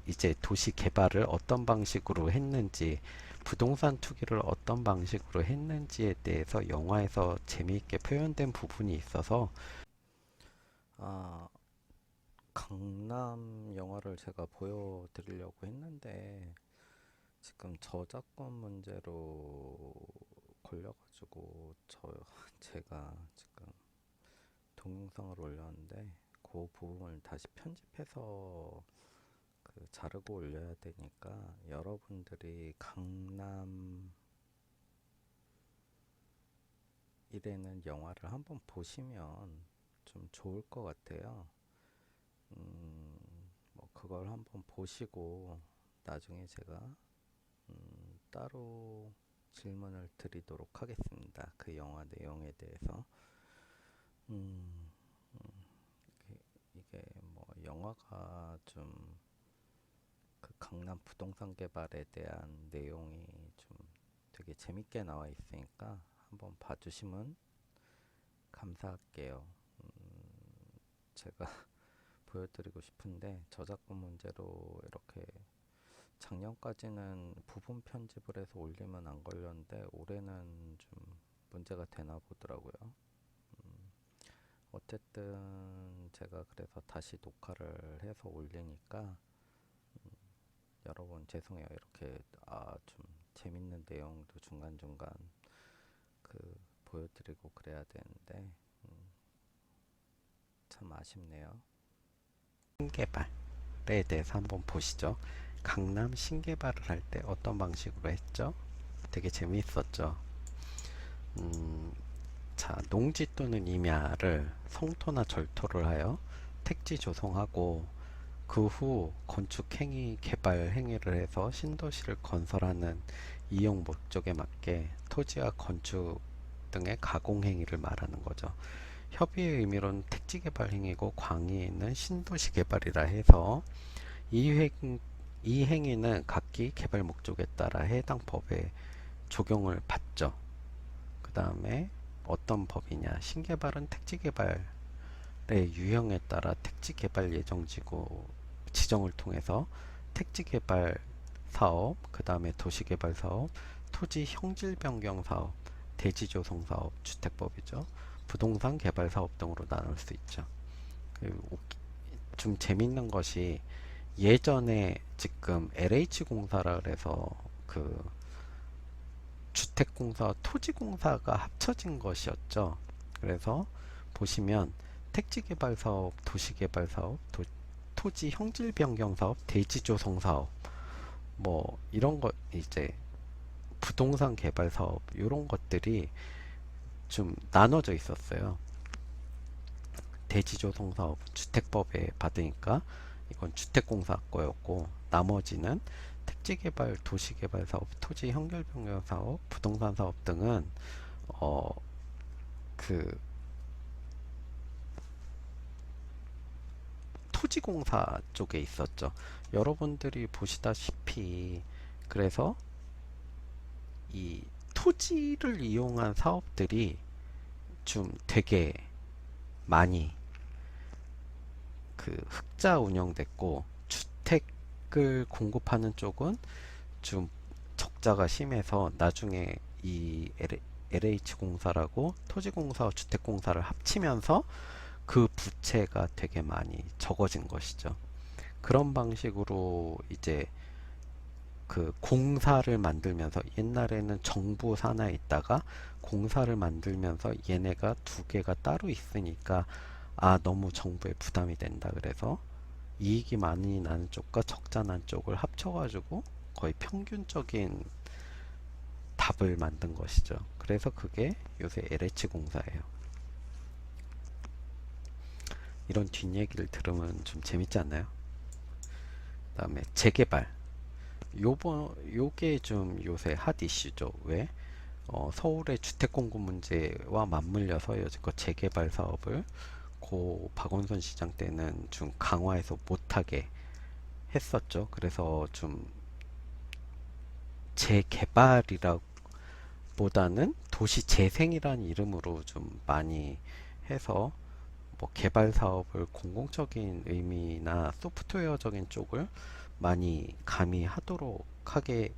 Speaker 2: 이제 도시 개발을 어떤 방식으로 했는지, 부동산 투기를 어떤 방식으로 했는지에 대해서 영화에서 재미있게 표현된 부분이 있어서 아, 강남 영화를 제가 보여드리려고 했는데 지금 저작권 문제로 걸려가지고 제가 지금 동영상을 올렸는데 그 부분을 다시 편집해서 자르고 올려야 되니까 여러분들이 강남이라는 영화를 한번 보시면 좀 좋을 것 같아요. 뭐 그걸 한번 보시고 나중에 제가 따로 질문을 드리도록 하겠습니다. 그 영화 내용에 대해서. 음, 이게 뭐 영화가 좀 그 강남 부동산 개발에 대한 내용이 좀 되게 재밌게 나와 있으니까 한번 봐주시면 감사할게요. 제가 보여드리고 싶은데 저작권 문제로 이렇게 작년까지는 부분 편집을 해서 올리면 안 걸렸는데 올해는 좀 문제가 되나 보더라고요. 어쨌든 제가 그래서 다시 녹화를 해서 올리니까 여러분 죄송해요. 이렇게 좀 재밌는 내용도 중간중간 보여드리고 그래야 되는데 참 아쉽네요. 신개발에 대해서 한번 보시죠. 강남 신개발을 할 때 어떤 방식으로 했죠? 되게 재미있었죠. 자, 농지 또는 임야를 성토나 절토를 하여 택지 조성하고 그 후 건축 행위, 개발 행위를 해서 신도시를 건설하는 이용 목적에 맞게 토지와 건축 등의 가공 행위를 말하는 거죠. 협의의 의미로는 택지 개발 행위고 광의는 신도시 개발이라 해서 이 행위는 각기 개발 목적에 따라 해당 법에 적용을 받죠. 그 다음에 어떤 법이냐? 신개발은 택지 개발의 유형에 따라 택지 개발 예정지구 지정을 통해서 택지 개발 사업, 그 다음에 도시개발 사업, 토지 형질 변경 사업, 대지 조성 사업, 주택법이죠. 부동산 개발 사업 등으로 나눌 수 있죠. 좀 재밌는 것이 예전에 지금 LH공사라 그래서 그 주택공사와 토지공사가 합쳐진 것이었죠. 그래서 보시면 택지개발사업, 도시개발사업, 토지 형질 변경 사업, 대지 조성 사업, 뭐 이런 것 이제 부동산 개발 사업 이런 것들이 좀 나눠져 있었어요. 대지 조성 사업 주택법에 받으니까 이건 주택공사 거였고 나머지는 택지개발, 도시개발 사업, 토지 형질 변경 사업, 부동산 사업 등은 어 그 토지공사 쪽에 있었죠. 여러분들이 보시다시피 그래서 이 토지를 이용한 사업들이 좀 되게 많이 그 흑자 운영됐고 주택을 공급하는 쪽은 좀 적자가 심해서 나중에 이 LH공사라고 토지공사와 주택공사를 합치면서 그 부채가 되게 많이 적어진 것이죠. 그런 방식으로 이제 그 공사를 만들면서 옛날에는 정부 산하에 있다가 공사를 만들면서 얘네가 두 개가 따로 있으니까 아 너무 정부에 부담이 된다 그래서 이익이 많이 나는 쪽과 적자 난 쪽을 합쳐가지고 거의 평균적인 답을 만든 것이죠. 그래서 그게 요새 LH 공사예요. 이런 뒷얘기를 들으면 좀 재밌지 않나요? 그다음에 재개발. 요게 좀 요새 핫 이슈죠. 왜? 서울의 주택 공급 문제와 맞물려서 여지껏 재개발 사업을 고 박원순 시장 때는 좀 강화해서 못하게 했었죠. 그래서 좀 재개발이라 보다는 도시 재생이라는 이름으로 좀 많이 해서 뭐 개발 사업을 공공적인 의미나 소프트웨어적인 쪽을 많이 가미하도록 하게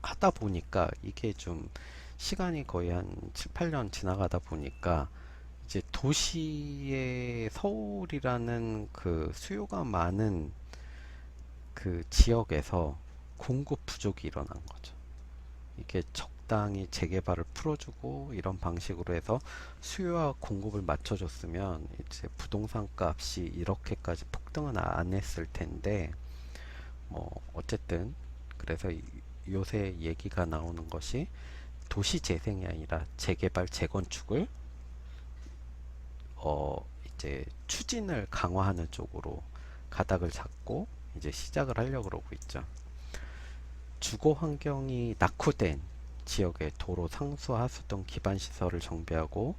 Speaker 2: 하다 보니까 이게 좀 시간이 거의 한 7, 8년 지나가다 보니까 이제 도시의 서울이라는 그 수요가 많은 그 지역에서 공급 부족이 일어난 거죠. 이게 적당히 재개발을 풀어주고 이런 방식으로 해서 수요와 공급을 맞춰줬으면 이제 부동산 값이 이렇게까지 폭등은 안 했을 텐데 뭐 어쨌든 그래서 요새 얘기가 나오는 것이 도시 재생이 아니라 재개발 재건축을 이제 추진을 강화하는 쪽으로 가닥을 잡고 이제 시작을 하려고 그러고 있죠. 주거 환경이 낙후된 지역의 도로, 상수, 하수 등 기반 시설을 정비하고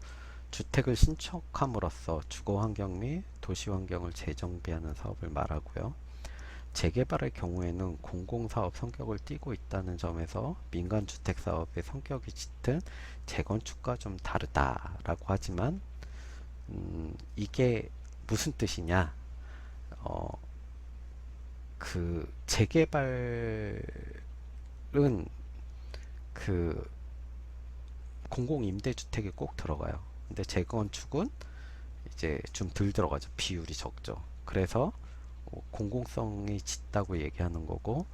Speaker 2: 주택을 신축함으로써 주거 환경 및 도시 환경을 재정비하는 사업을 말하고요. 재개발의 경우에는 공공사업 성격을 띠고 있다는 점에서 민간주택 사업의 성격이 짙은 재건축과 좀 다르다라고 하지만 이게 무슨 뜻이냐? 그 재개발은 그 공공임대주택에 꼭 들어가요. 근데 재건축은 이제 좀 덜 들어가죠. 비율이 적죠. 그래서 공공성이 짙다고 얘기하는 거고,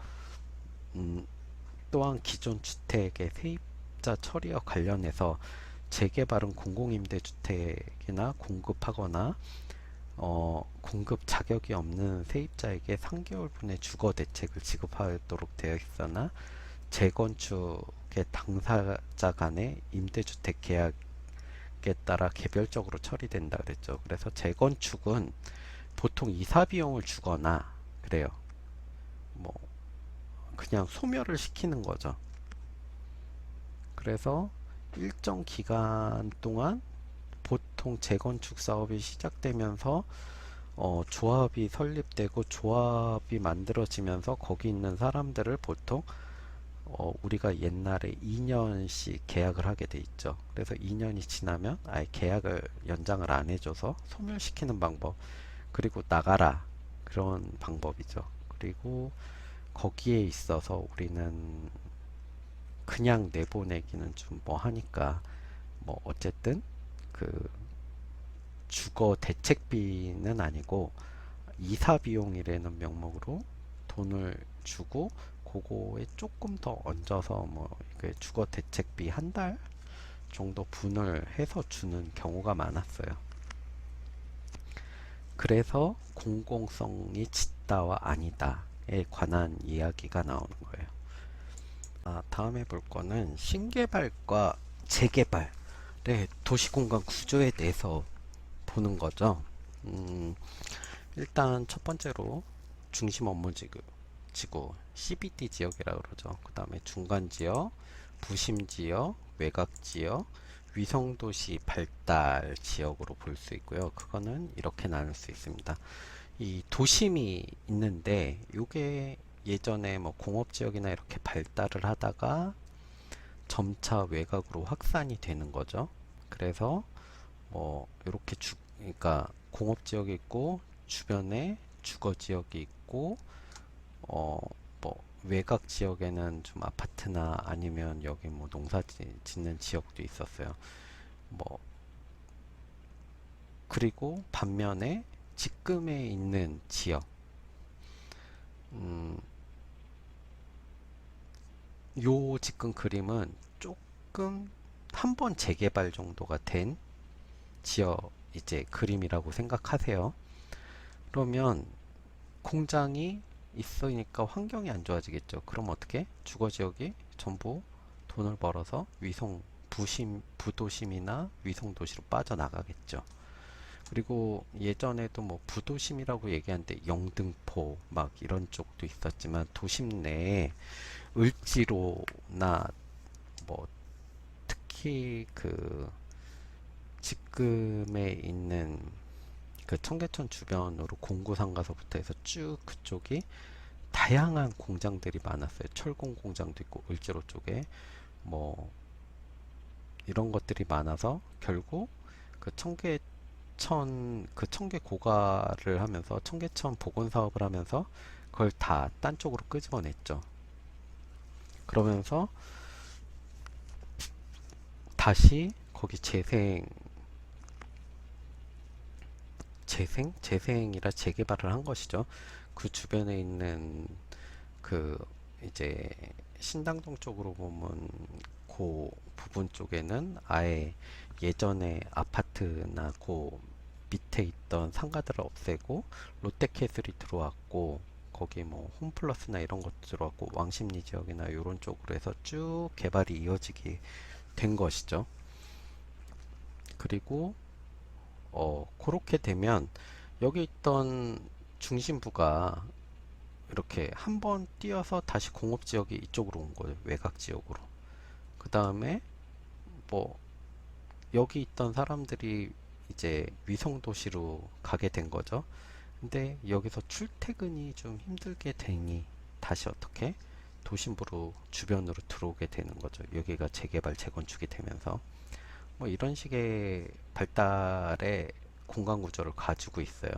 Speaker 2: 또한 기존 주택의 세입자 처리와 관련해서 재개발은 공공임대주택이나 공급하거나 공급 자격이 없는 세입자에게 3개월분의 주거 대책을 지급하도록 되어 있으나 재건축의 당사자 간의 임대주택 계약에 따라 개별적으로 처리된다 그랬죠. 그래서 재건축은 보통 이사 비용을 주거나 그래요. 뭐 그냥 소멸을 시키는 거죠. 그래서 일정 기간 동안 보통 재건축 사업이 시작되면서 조합이 설립되고 조합이 만들어지면서 거기 있는 사람들을 보통 우리가 옛날에 2년씩 계약을 하게 돼 있죠. 그래서 2년이 지나면 아예 계약을 연장을 안 해줘서 소멸시키는 방법, 그리고 나가라 그런 방법이죠. 그리고 거기에 있어서 우리는 그냥 내보내기는 좀 뭐 하니까 뭐 어쨌든 그 주거 대책비는 아니고 이사 비용이라는 명목으로 돈을 주고 그거에 조금 더 얹어서 뭐 그 주거 대책비 한 달 정도 분을 해서 주는 경우가 많았어요. 그래서 공공성이 짙다와 아니다에 관한 이야기가 나오는 거예요. 다음에 볼 거는 신개발과 재개발의 도시공간 구조에 대해서 보는 거죠. 일단 첫 번째로 중심 업무 지구 CBD 지역이라고 그러죠. 그 다음에 중간 지역, 부심 지역, 외곽 지역, 위성도시 발달 지역으로 볼 수 있고요. 그거는 이렇게 나눌 수 있습니다. 이 도심이 있는데 요게 예전에 뭐 공업지역이나 이렇게 발달을 하다가 점차 외곽으로 확산이 되는 거죠. 그래서 뭐 이렇게 그러니까 공업지역이 있고 주변에 주거지역이 있고 뭐 외곽 지역에는 좀 아파트나 아니면 여기 뭐 농사 짓는 지역도 있었어요. 뭐 그리고 반면에 지금에 있는 지역 음, 요 지금 그림은 조금 한 번 재개발 정도가 된 지역 이제 그림이라고 생각하세요. 그러면 공장이 있으니까 환경이 안 좋아지겠죠. 그럼 어떻게? 주거 지역이 전부 돈을 벌어서 부도심이나 위성 도시로 빠져나가겠죠. 그리고 예전에도 뭐 부도심이라고 얘기하는데 영등포 막 이런 쪽도 있었지만 도심 내에 을지로나 뭐 특히 그 지금에 있는 그 청계천 주변으로 공구상가서부터 해서 쭉 그쪽이 다양한 공장들이 많았어요. 철공 공장도 있고 을지로 쪽에 뭐 이런 것들이 많아서 결국 그 청계 고가를 하면서 청계천 복원 사업을 하면서 그걸 다 딴 쪽으로 끄집어냈죠. 그러면서 다시 거기 재생이라 재개발을 한 것이죠. 그 주변에 있는 그 이제 신당동 쪽으로 보면 그 부분 쪽에는 아예 예전에 아파트나 그 밑에 있던 상가들을 없애고 롯데캐슬이 들어왔고 거기 뭐 홈플러스나 이런 것 들어왔고 왕십리 지역이나 이런 쪽으로 해서 쭉 개발이 이어지게 된 것이죠. 그리고 그렇게 되면 여기 있던 중심부가 이렇게 한번 뛰어서 다시 공업지역이 이쪽으로 온 거예요. 외곽지역으로. 그 다음에 뭐 여기 있던 사람들이 이제 위성도시로 가게 된 거죠. 근데 여기서 출퇴근이 좀 힘들게 되니 다시 어떻게 도심부로 주변으로 들어오게 되는 거죠. 여기가 재개발 재건축이 되면서 뭐 이런 식의 발달의 공간 구조를 가지고 있어요.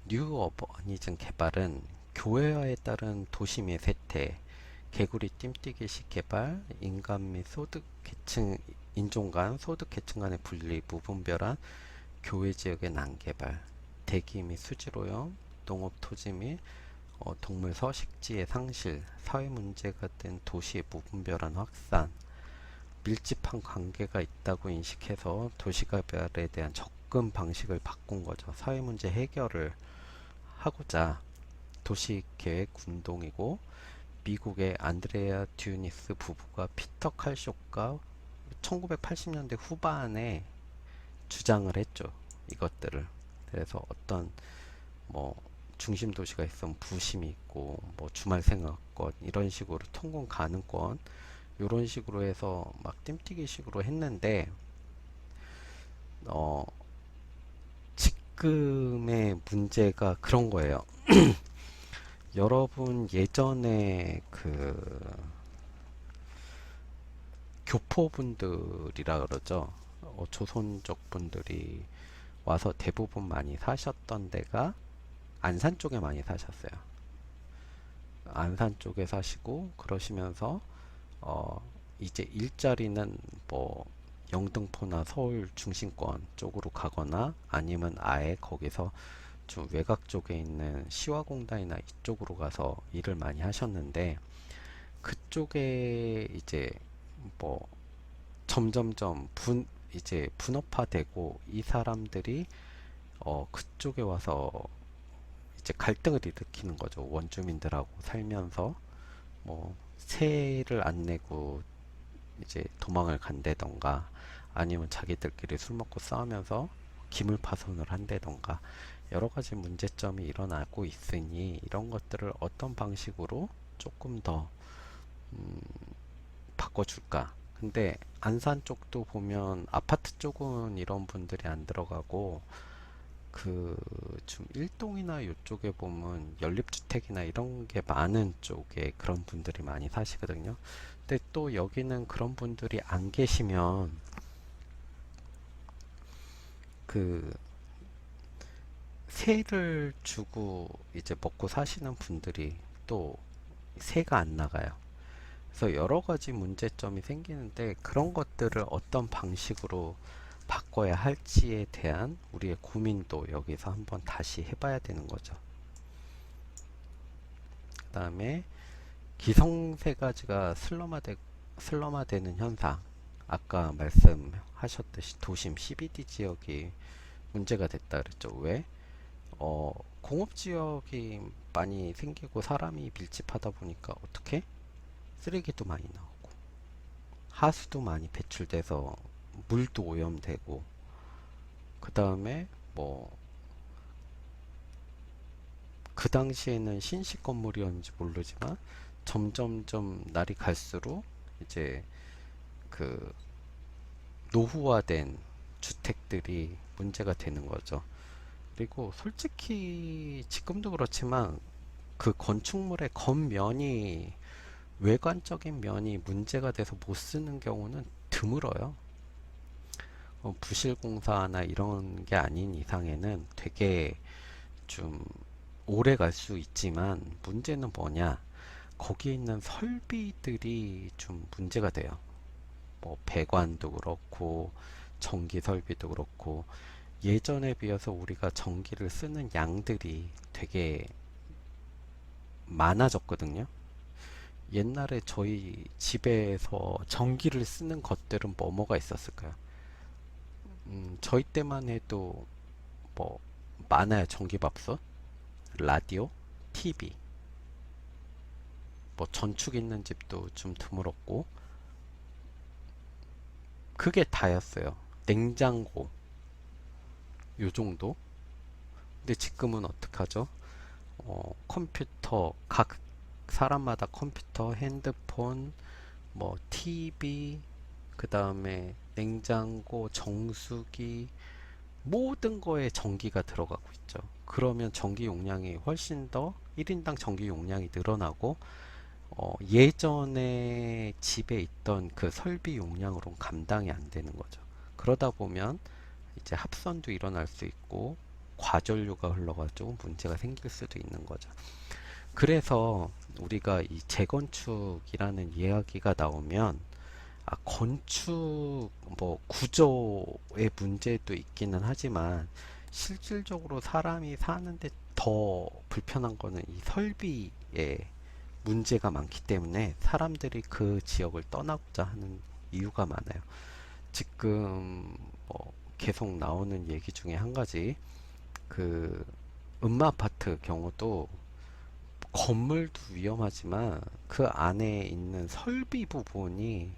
Speaker 2: 뉴 어버니즘 개발은 교회화에 따른 도심의 쇠퇴, 개구리 뜀뛰기식 개발, 인간 및 소득 계층, 인종 간, 소득 계층 간의 분리, 무분별한 교외 지역의 난개발, 대기 및 수질 오염, 농업 토지 및 동물 서식지의 상실, 사회 문제가 된 도시의 무분별한 확산, 밀집한 관계가 있다고 인식해서 도시개발에 대한 접근 방식을 바꾼 거죠. 사회 문제 해결을 하고자 도시계획 운동이고 미국의 안드레아 듀니스 부부가 피터 칼쇼가 1980년대 후반에 주장을 했죠. 이것들을. 그래서 어떤 뭐 중심 도시가 있으면 부심이 있고 뭐 주말 생활권 이런 식으로 통근 가능권 이런 식으로 해서 막 뜀뛰기 식으로 했는데 어 지금의 문제가 그런 거예요. 여러분 예전에 그 교포분들이라 그러죠. 조선족 분들이 와서 대부분 많이 사셨던 데가 안산 쪽에 많이 사셨어요. 안산 쪽에 사시고 그러시면서 어, 이제 일자리는 뭐 영등포나 서울 중심권 쪽으로 가거나 아니면 아예 거기서 좀 외곽 쪽에 있는 시화공단이나 이쪽으로 가서 일을 많이 하셨는데 그쪽에 이제 뭐 점점점 이제 분업화되고 이 사람들이 그쪽에 와서 이제 갈등을 일으키는 거죠. 원주민들하고 살면서 뭐 세를 안 내고 이제 도망을 간다던가 아니면 자기들끼리 술 먹고 싸우면서 기물 파손을 한다던가 여러 가지 문제점이 일어나고 있으니 이런 것들을 어떤 방식으로 조금 더 음, 바꿔줄까. 근데 안산 쪽도 보면 아파트 쪽은 이런 분들이 안 들어가고 그 좀 일동이나 요쪽에 보면 연립주택이나 이런 게 많은 쪽에 그런 분들이 많이 사시거든요. 근데 또 여기는 그런 분들이 안 계시면 그 세를 주고 이제 먹고 사시는 분들이 또 세가 안 나가요. 그래서 여러 가지 문제점이 생기는데 그런 것들을 어떤 방식으로 바꿔야 할지에 대한 우리의 고민도 여기서 한번 다시 해봐야 되는 거죠. 그 다음에 기성세가지가 슬럼화되는 현상. 아까 말씀하셨듯이 도심 CBD 지역이 문제가 됐다 그랬죠. 왜? 공업 지역이 많이 생기고 사람이 밀집하다 보니까 어떻게? 쓰레기도 많이 나오고 하수도 많이 배출돼서 물도 오염되고 그 다음에 뭐 그 당시에는 신식 건물이었는지 모르지만 점점점 날이 갈수록 이제 그 노후화된 주택들이 문제가 되는 거죠. 그리고 솔직히 지금도 그렇지만 그 건축물의 겉면이 외관적인 면이 문제가 돼서 못 쓰는 경우는 드물어요. 부실공사나 이런 게 아닌 이상에는 되게 좀 오래 갈 수 있지만 문제는 뭐냐? 거기에 있는 설비들이 좀 문제가 돼요. 뭐 배관도 그렇고 전기 설비도 그렇고 예전에 비해서 우리가 전기를 쓰는 양들이 되게 많아졌거든요. 옛날에 저희 집에서 전기를 쓰는 것들은 뭐가 있었을까요? 저희 때만 해도 뭐 많아요. 전기밥솥, 라디오, TV, 뭐 전축 있는 집도 좀 드물었고 그게 다였어요. 냉장고 요 정도. 근데 지금은 어떡하죠? 컴퓨터 각 사람마다 컴퓨터, 핸드폰, 뭐 TV, 그 다음에 냉장고, 정수기 모든 거에 전기가 들어가고 있죠. 그러면 전기 용량이 훨씬 더 1인당 전기 용량이 늘어나고 예전에 집에 있던 그 설비 용량으로는 감당이 안 되는 거죠. 그러다 보면 이제 합선도 일어날 수 있고 과전류가 흘러가지고 문제가 생길 수도 있는 거죠. 그래서 우리가 이 재건축이라는 이야기가 나오면 건축 뭐 구조의 문제도 있기는 하지만 실질적으로 사람이 사는데 더 불편한 거는 이 설비에 문제가 많기 때문에 사람들이 그 지역을 떠나고자 하는 이유가 많아요. 지금 뭐 계속 나오는 얘기 중에 한 가지 그 음마아파트 경우도 건물도 위험하지만 그 안에 있는 설비 부분이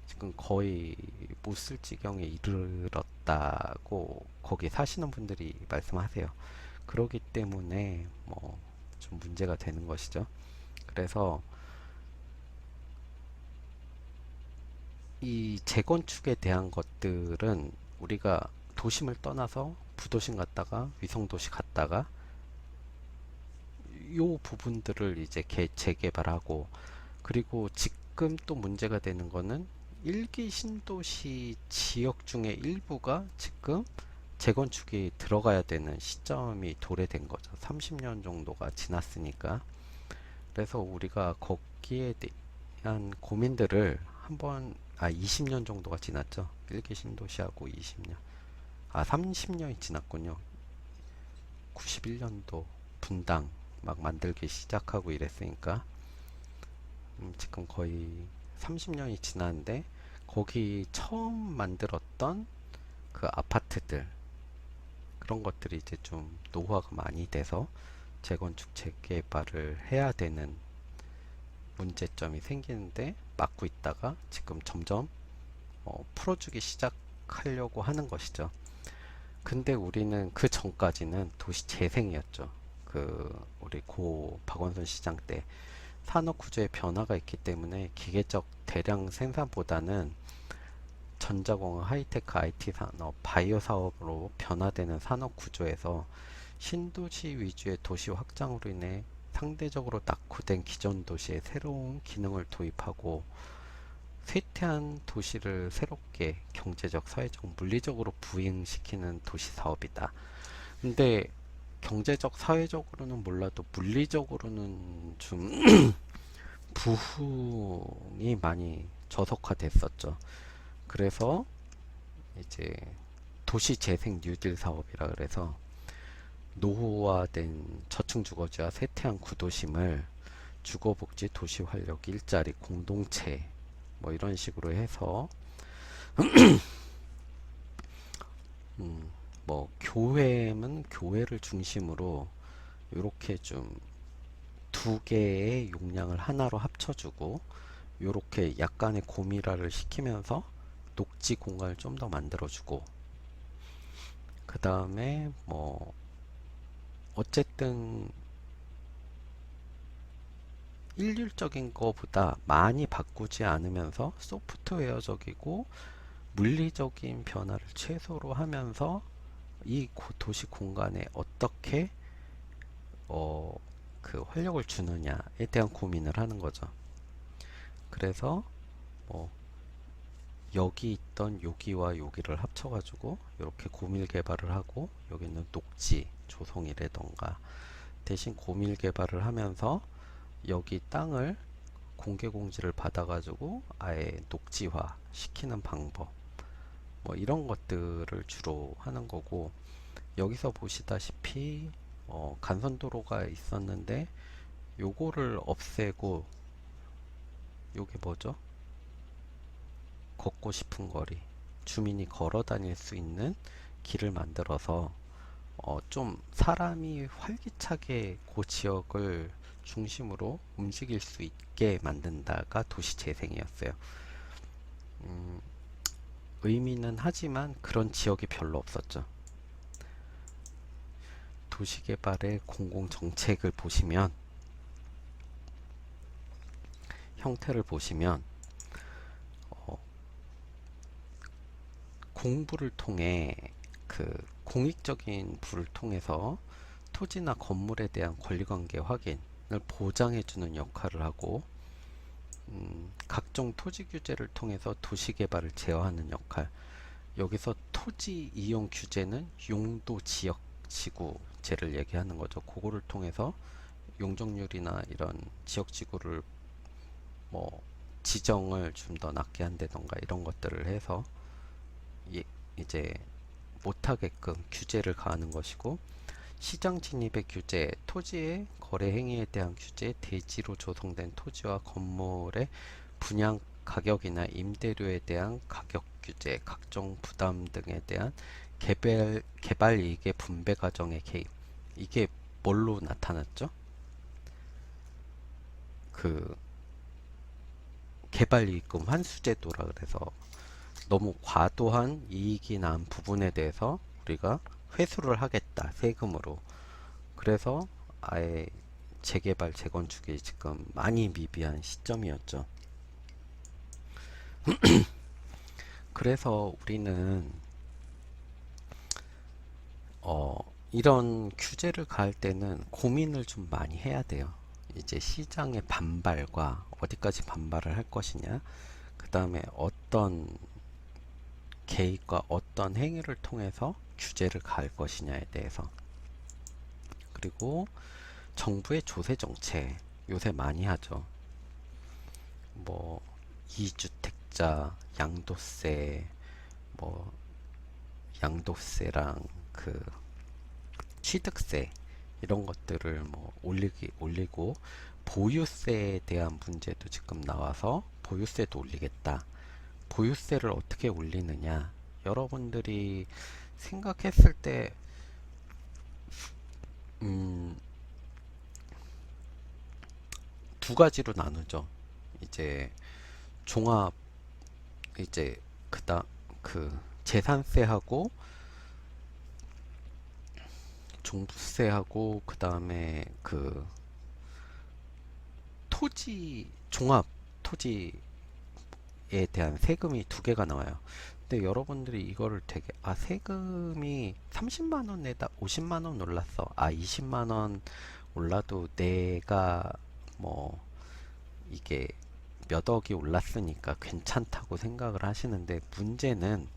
Speaker 2: 지금 거의 못 쓸 지경에 이르렀다고 거기 사시는 분들이 말씀하세요. 그러기 때문에 뭐 좀 문제가 되는 것이죠. 그래서 이 재건축에 대한 것들은 우리가 도심을 떠나서 부도심 갔다가 위성도시 갔다가 요 부분들을 이제 재개발하고 그리고 지금 또 문제가 되는 거는 일기 신도시 지역 중에 일부가 지금 재건축이 들어가야 되는 시점이 도래된 거죠. 30년 정도가 지났으니까. 그래서 우리가 거기에 대한 고민들을 한번 20년 정도가 지났죠. 1기 신도시하고 20년. 30년이 지났군요. 91년도 분당 막 만들기 시작하고 이랬으니까 지금 거의 30년이 지났는데 거기 처음 만들었던 그 아파트들 그런 것들이 이제 좀 노후화가 많이 돼서 재건축 재개발을 해야 되는 문제점이 생기는데 막고 있다가 지금 점점 풀어주기 시작하려고 하는 것이죠. 근데 우리는 그 전까지는 도시 재생이었죠. 우리 고 박원순 시장 때 산업 구조의 변화가 있기 때문에 기계적 대량 생산보다는 전자공학, 하이테크, IT 산업, 바이오 사업으로 변화되는 산업 구조에서 신도시 위주의 도시 확장으로 인해 상대적으로 낙후된 기존 도시에 새로운 기능을 도입하고 쇠퇴한 도시를 새롭게 경제적, 사회적, 물리적으로 부흥시키는 도시 사업이다. 근데 경제적, 사회적으로는 몰라도 물리적으로는 좀 부흥이 많이 저속화됐었죠. 그래서 이제 도시재생 뉴딜 사업이라 그래서 노후화된 저층주거지와 쇠퇴한 구도심을 주거복지, 도시활력, 일자리, 공동체 뭐 이런 식으로 해서 뭐 교회는 교회를 중심으로 이렇게 좀 두 개의 용량을 하나로 합쳐주고 이렇게 약간의 고밀화를 시키면서 녹지 공간을 좀 더 만들어주고 그 다음에 뭐 어쨌든 일률적인 것보다 많이 바꾸지 않으면서 소프트웨어적이고 물리적인 변화를 최소로 하면서 이 도시 공간에 어떻게 그 활력을 주느냐에 대한 고민을 하는 거죠. 그래서 뭐 여기 있던 여기와 여기를 합쳐가지고 이렇게 고밀 개발을 하고 여기는 녹지 조성이라던가 대신 고밀 개발을 하면서 여기 땅을 공개 공지를 받아가지고 아예 녹지화 시키는 방법 뭐 이런 것들을 주로 하는 거고 여기서 보시다시피 간선도로가 있었는데 요거를 없애고 요게 뭐죠? 걷고 싶은 거리 주민이 걸어 다닐 수 있는 길을 만들어서 좀 사람이 활기차게 그 지역을 중심으로 움직일 수 있게 만든다가 도시 재생이었어요. 의미는 하지만 그런 지역이 별로 없었죠. 도시개발의 공공정책을 보시면 형태를 보시면 공부를 통해 그 공익적인 부를 통해서 토지나 건물에 대한 권리관계 확인을 보장해주는 역할을 하고 각종 토지 규제를 통해서 도시개발을 제어하는 역할 여기서 토지 이용 규제는 용도 지역 지구제를 얘기하는 거죠. 그거를 통해서 용적률이나 이런 지역 지구를 뭐 지정을 좀 더 낮게 한다던가 이런 것들을 해서 이제 못하게끔 규제를 가하는 것이고 시장 진입의 규제, 토지의 거래 행위에 대한 규제, 대지로 조성된 토지와 건물의 분양 가격이나 임대료에 대한 가격 규제, 각종 부담 등에 대한 개발 이익의 분배 과정의 개입. 이게 뭘로 나타났죠? 그 개발 이익금 환수제도라 그래서 너무 과도한 이익이 난 부분에 대해서 우리가 회수를 하겠다 세금으로. 그래서 아예 재개발 재건축이 지금 많이 미비한 시점이었죠. 그래서 우리는 이런 규제를 가할 때는 고민을 좀 많이 해야 돼요. 이제 시장의 반발과 어디까지 반발을 할 것이냐, 그 다음에 어떤 개입과 어떤 행위를 통해서 규제를 가할 것이냐에 대해서. 그리고 정부의 조세 정책 요새 많이 하죠. 뭐 이주택자 양도세, 뭐 양도세랑 그 취득세 이런 것들을 뭐 올리고 보유세에 대한 문제도 지금 나와서 보유세도 올리겠다. 보유세를 어떻게 올리느냐? 여러분들이 생각했을 때 음, 두 가지로 나누죠. 이제 종합 이제 그다 그 재산세하고 종부세하고 그 다음에 그 토지 종합 토지에 대한 세금이 두 개가 나와요. 근데 여러분들이 이거를 되게 세금이 30만 원 내다 50만 원 올랐어. 20만 원 올라도 내가 뭐 이게 몇 억이 올랐으니까 괜찮다고 생각을 하시는데 문제는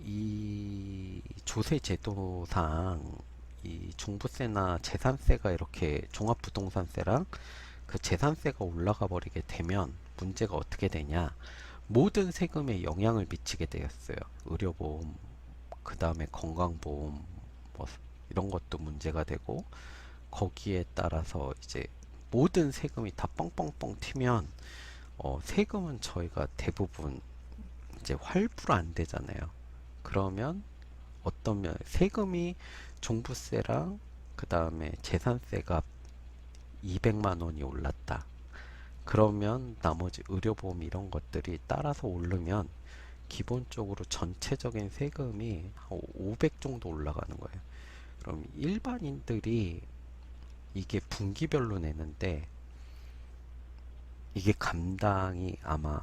Speaker 2: 이 조세 제도상 이 종부세나 재산세가 이렇게 종합부동산세랑 그 재산세가 올라가 버리게 되면 문제가 어떻게 되냐? 모든 세금에 영향을 미치게 되었어요. 의료보험, 그 다음에 건강보험, 뭐 이런 것도 문제가 되고 거기에 따라서 이제 모든 세금이 다 뻥뻥뻥 튀면 세금은 저희가 대부분 이제 환불 안 되잖아요. 그러면 어떤 면 세금이 종부세랑 그 다음에 재산세가 200만 원이 올랐다. 그러면 나머지 의료보험 이런 것들이 따라서 오르면 기본적으로 전체적인 세금이 한 500 정도 올라가는 거예요. 그럼 일반인들이 이게 분기별로 내는데 이게 감당이 아마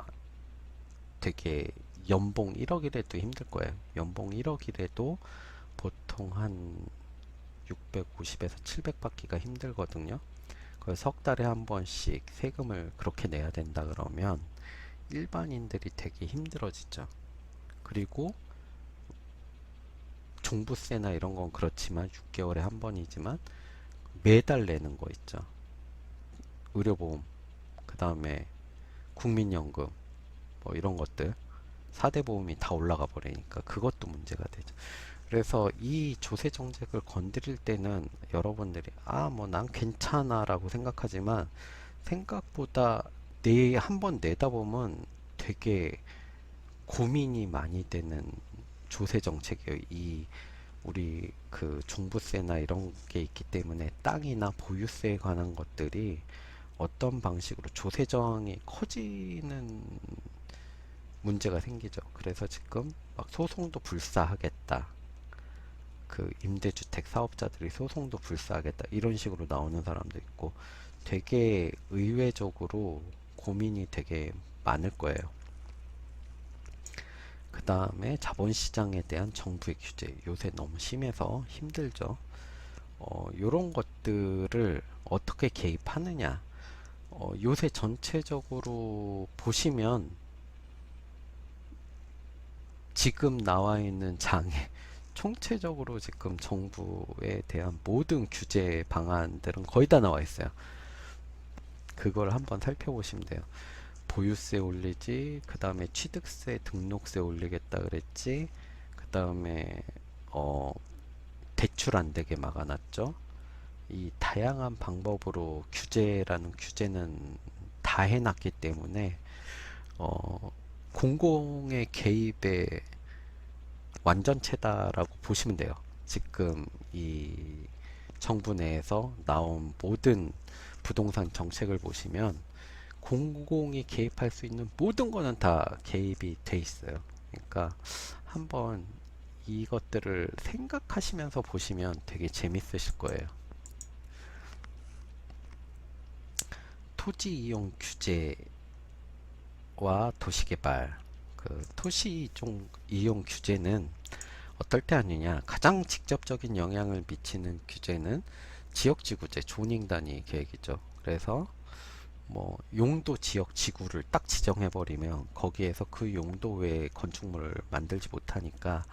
Speaker 2: 되게 연봉 1억이라도 힘들 거예요. 연봉 1억이라도 보통 한 650에서 700 받기가 힘들거든요. 그래서 석 달에 한 번씩 세금을 그렇게 내야 된다 그러면 일반인들이 되게 힘들어지죠. 그리고 종부세나 이런 건 그렇지만 6개월에 한 번이지만 매달 내는 거 있죠. 의료보험, 그 다음에 국민연금, 뭐 이런 것들 4대 보험이 다 올라가 버리니까 그것도 문제가 되죠. 그래서 이 조세 정책을 건드릴 때는 여러분들이 뭐 난 괜찮아 라고 생각하지만 생각보다 한 번 내다 보면 되게 고민이 많이 되는 조세 정책이에요. 이 우리 그 종부세나 이런 게 있기 때문에 땅이나 보유세에 관한 것들이 어떤 방식으로 조세정이 커지는 문제가 생기죠. 그래서 지금 막 소송도 불사하겠다. 그 임대주택 사업자들이 소송도 불사하겠다. 이런 식으로 나오는 사람도 있고 되게 의외적으로 고민이 되게 많을 거예요. 그 다음에 자본시장에 대한 정부의 규제. 요새 너무 심해서 힘들죠. 요런 것들을 어떻게 개입하느냐. 요새 전체적으로 보시면 지금 나와 있는 장에 총체적으로 지금 정부에 대한 모든 규제 방안들은 거의 다 나와 있어요. 그걸 한번 살펴보시면 돼요. 보유세 올리지, 그 다음에 취득세, 등록세 올리겠다 그랬지, 그 다음에 대출 안 되게 막아놨죠. 이 다양한 방법으로 규제라는 규제는 다 해놨기 때문에 공공의 개입에 완전체다라고 보시면 돼요. 지금 이 정부 내에서 나온 모든 부동산 정책을 보시면 공공이 개입할 수 있는 모든 거는 다 개입이 돼 있어요. 그러니까 한번 이것들을 생각하시면서 보시면 되게 재밌으실 거예요. 토지 이용 규제와 도시개발. 그 토시 이용 규제는 어떨 때 하느냐? 가장 직접적인 영향을 미치는 규제는 지역지구제, 조닝 단위 계획이죠. 그래서 뭐 용도 지역 지구를 딱 지정해 버리면 거기에서 그 용도 외에 건축물을 만들지 못하니까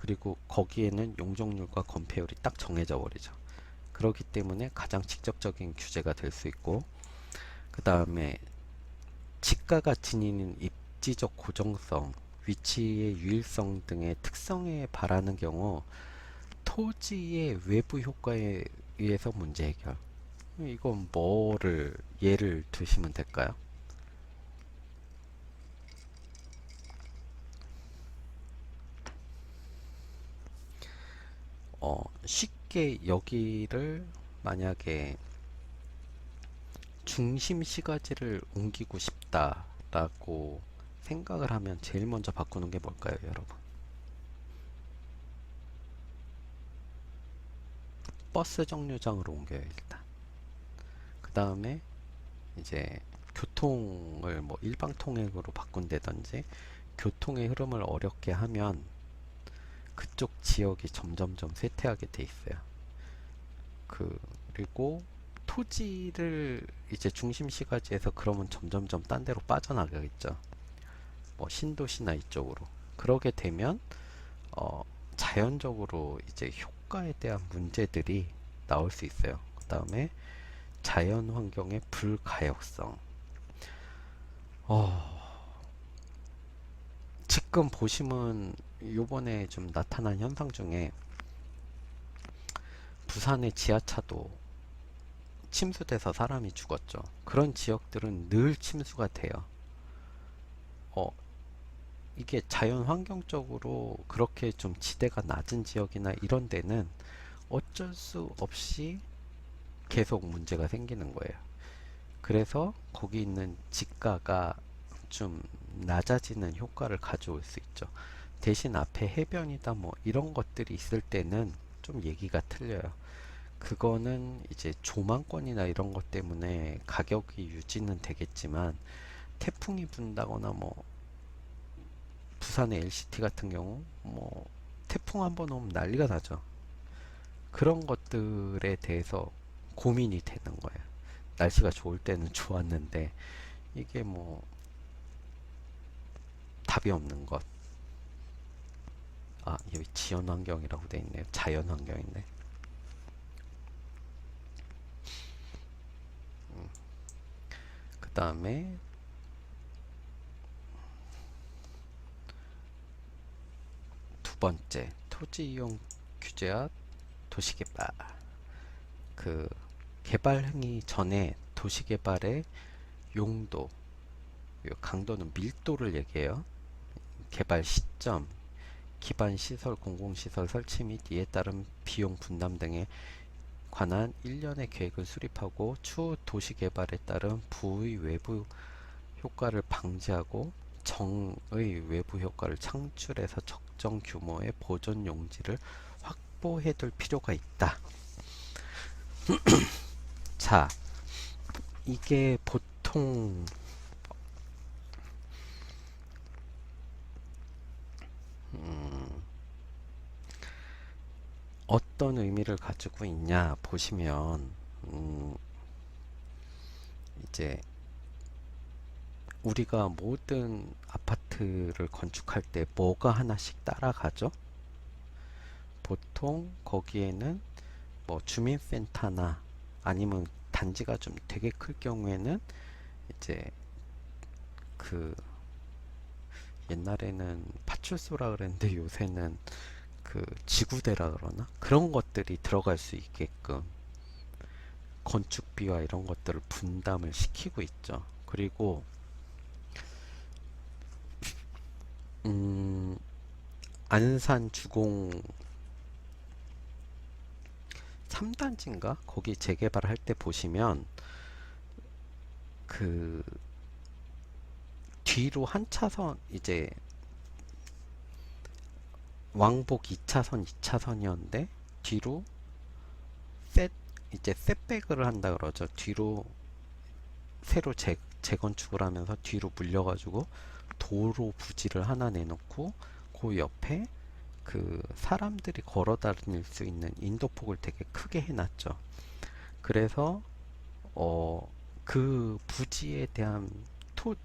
Speaker 2: 그리고 거기에는 용적률과 건폐율이 딱 정해져 버리죠. 그렇기 때문에 가장 직접적인 규제가 될 수 있고, 그 다음에 지가가 지니는 입지적 고정성, 위치의 유일성 등의 특성에 반하는 경우 토지의 외부 효과에 의해서 문제 해결. 이건 뭐를 예를 드시면 될까요? 쉽게 여기를 만약에 중심 시가지를 옮기고 싶다라고 생각을 하면 제일 먼저 바꾸는 게 뭘까요, 여러분? 버스 정류장으로 옮겨요, 일단. 그 다음에 이제 교통을 뭐 일방 통행으로 바꾼다든지 교통의 흐름을 어렵게 하면 그쪽 지역이 점점점 쇠퇴하게 돼 있어요. 그리고 토지를 이제 중심 시가지에서 그러면 점점점 딴 데로 빠져나가겠죠. 뭐 신도시나 이쪽으로. 그러게 되면 자연적으로 이제 효과에 대한 문제들이 나올 수 있어요. 그 다음에 자연 환경의 불가역성. 지금 보시면 요번에 좀 나타난 현상 중에 부산의 지하차도 침수돼서 사람이 죽었죠. 그런 지역들은 늘 침수가 돼요. 어, 이게 자연 환경적으로 그렇게 좀 지대가 낮은 지역이나 이런 데는 어쩔 수 없이 계속 문제가 생기는 거예요. 그래서 거기 있는 지가가 좀 낮아지는 효과를 가져올 수 있죠. 대신 앞에 해변이다 뭐 이런 것들이 있을 때는 좀 얘기가 틀려요. 그거는 이제 조망권이나 이런 것 때문에 가격이 유지는 되겠지만 태풍이 분다거나 뭐 부산의 LCT 같은 경우 뭐 태풍 한번 오면 난리가 나죠. 그런 것들에 대해서 고민이 되는 거예요. 날씨가 좋을 때는 좋았는데 이게 뭐 답이 없는 것. 아, 여기 지연 환경이라고 돼 있네요. 자연 환경이네. 그 다음에 두 번째, 토지 이용 규제와 도시개발. 그 개발 행위 전에 도시개발의 용도, 강도는 밀도를 얘기해요. 개발 시점, 기반 시설, 공공시설 설치 및 이에 따른 비용 분담 등에 관한 일련의 계획을 수립하고 추후 도시개발에 따른 부의 외부 효과를 방지하고 정의 외부 효과를 창출해서 적정 규모의 보존 용지를 확보해 둘 필요가 있다. 자, 이게 보통 어떤 의미를 가지고 있냐 보시면 이제 우리가 모든 아파트를 건축할 때 뭐가 하나씩 따라가죠? 보통 거기에는 뭐 주민센터나 아니면 단지가 좀 되게 클 경우에는 이제 그 옛날에는 파출소라 그랬는데 요새는 그 지구대라 그러나 그런 것들이 들어갈 수 있게끔 건축비와 이런 것들을 분담을 시키고 있죠. 그리고 안산 주공 3단지인가? 거기 재개발할 때 보시면 그 뒤로 한 차선 이제 왕복 2차선, 2차선이었는데 뒤로 셋 이제 셋백을 한다 그러죠. 뒤로 새로 재건축을 하면서 뒤로 물려가지고 도로 부지를 하나 내놓고 그 옆에 그 사람들이 걸어 다닐 수 있는 인도폭을 되게 크게 해놨죠. 그래서 그 부지에 대한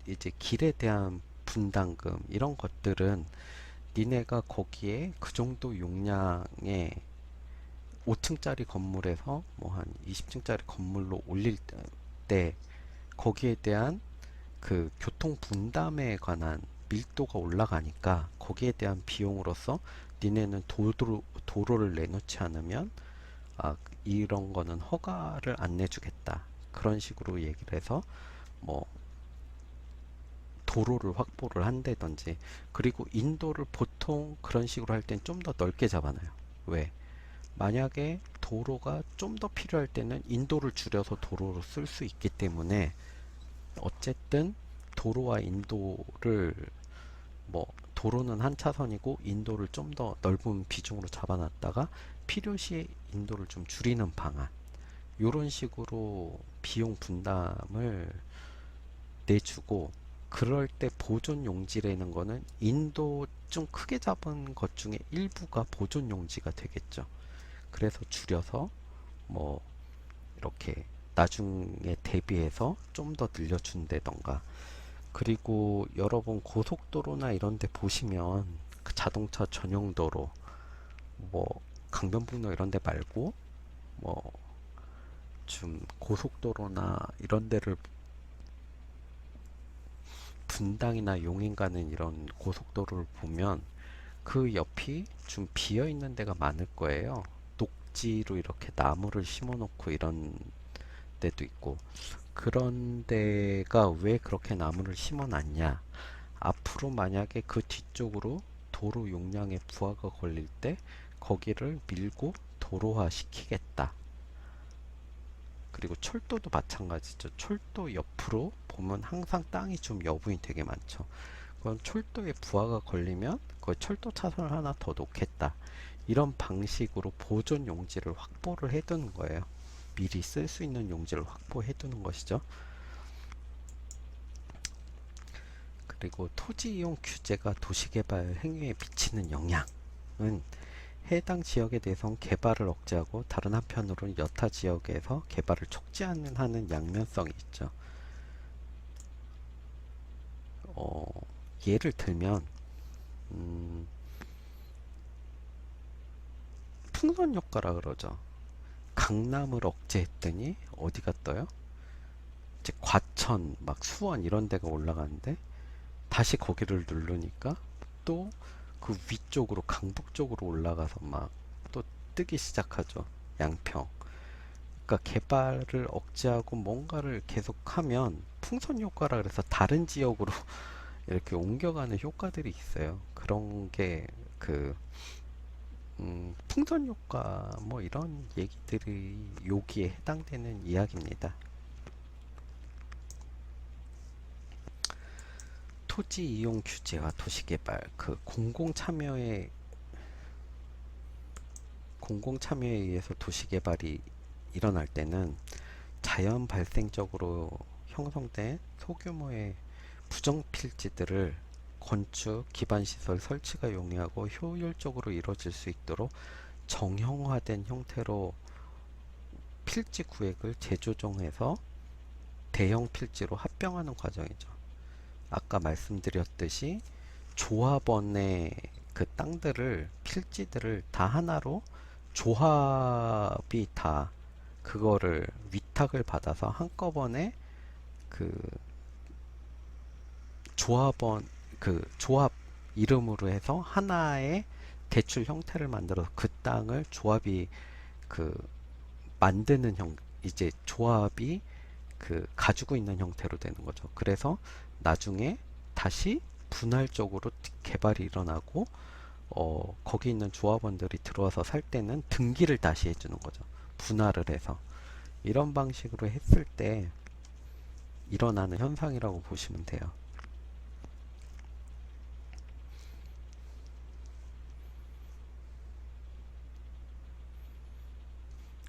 Speaker 2: 이제 길에 대한 분담금 이런 것들은 니네가 거기에 그 정도 용량의 5층짜리 건물에서 뭐 한 20층짜리 건물로 올릴 때 거기에 대한 그 교통 분담에 관한 밀도가 올라가니까 거기에 대한 비용으로서 니네는 도로를 내놓지 않으면 이런 거는 허가를 안 내주겠다. 그런 식으로 얘기를 해서 뭐 도로를 확보를 한다든지. 그리고 인도를 보통 그런 식으로 할 땐 좀 더 넓게 잡아놔요. 왜? 만약에 도로가 좀 더 필요할 때는 인도를 줄여서 도로로 쓸 수 있기 때문에 어쨌든 도로와 인도를 뭐 도로는 한 차선이고 인도를 좀 더 넓은 비중으로 잡아놨다가 필요시 인도를 좀 줄이는 방안, 이런 식으로 비용 분담을 내주고, 그럴 때 보존 용지라는 거는 인도 좀 크게 잡은 것 중에 일부가 보존 용지가 되겠죠. 그래서 줄여서 뭐 이렇게 나중에 대비해서 좀 더 늘려준다던가. 그리고 여러분 고속도로나 이런 데 보시면 그 자동차 전용 도로, 뭐 강변북로 이런 데 말고 뭐 좀 고속도로나 이런 데를, 분당이나 용인 가는 이런 고속도로를 보면 그 옆이 좀 비어 있는 데가 많을 거예요. 녹지로 이렇게 나무를 심어 놓고 이런 데도 있고. 그런 데가 왜 그렇게 나무를 심어 놨냐? 앞으로 만약에 그 뒤쪽으로 도로 용량의 부하가 걸릴 때 거기를 밀고 도로화 시키겠다. 그리고 철도도 마찬가지죠. 철도 옆으로 보면 항상 땅이 좀 여분이 되게 많죠. 그건 철도에 부하가 걸리면 그 철도 차선을 하나 더 놓겠다. 이런 방식으로 보존 용지를 확보를 해두는 거예요. 미리 쓸 수 있는 용지를 확보해 두는 것이죠. 그리고 토지 이용 규제가 도시개발 행위에 미치는 영향은, 해당 지역에 대해서는 개발을 억제하고 다른 한편으로는 여타 지역에서 개발을 촉진하는 하는 양면성이 있죠. 어, 예를 들면 풍선 효과라 그러죠. 강남을 억제했더니 어디가 떠요? 이제 과천, 막 수원 이런 데가 올라가는데 다시 거기를 누르니까 또 그 위쪽으로 강북 쪽으로 올라가서 막 또 뜨기 시작하죠. 양평. 그러니까 개발을 억제하고 뭔가를 계속하면 풍선 효과라 그래서 다른 지역으로 이렇게 옮겨가는 효과들이 있어요. 그런 게 그 풍선 효과 뭐 이런 얘기들이 여기에 해당되는 이야기입니다. 토지 이용 규제와 도시개발, 그 공공참여에 의해서 도시개발이 일어날 때는 자연 발생적으로 형성된 소규모의 부정필지들을 건축, 기반시설 설치가 용이하고 효율적으로 이루어질 수 있도록 정형화된 형태로 필지 구획을 재조정해서 대형 필지로 합병하는 과정이죠. 아까 말씀드렸듯이 조합원의 그 땅들을, 필지들을 다 하나로 조합이 다 그거를 위탁을 받아서 한꺼번에 그 조합원, 그 조합 이름으로 해서 하나의 대출 형태를 만들어서 그 땅을 조합이 그 만드는 이제 조합이 그 가지고 있는 형태로 되는 거죠. 그래서 나중에 다시 분할적으로 개발이 일어나고 거기 있는 조합원들이 들어와서 살 때는 등기를 다시 해주는 거죠. 분할을 해서. 이런 방식으로 했을 때 일어나는 현상이라고 보시면 돼요.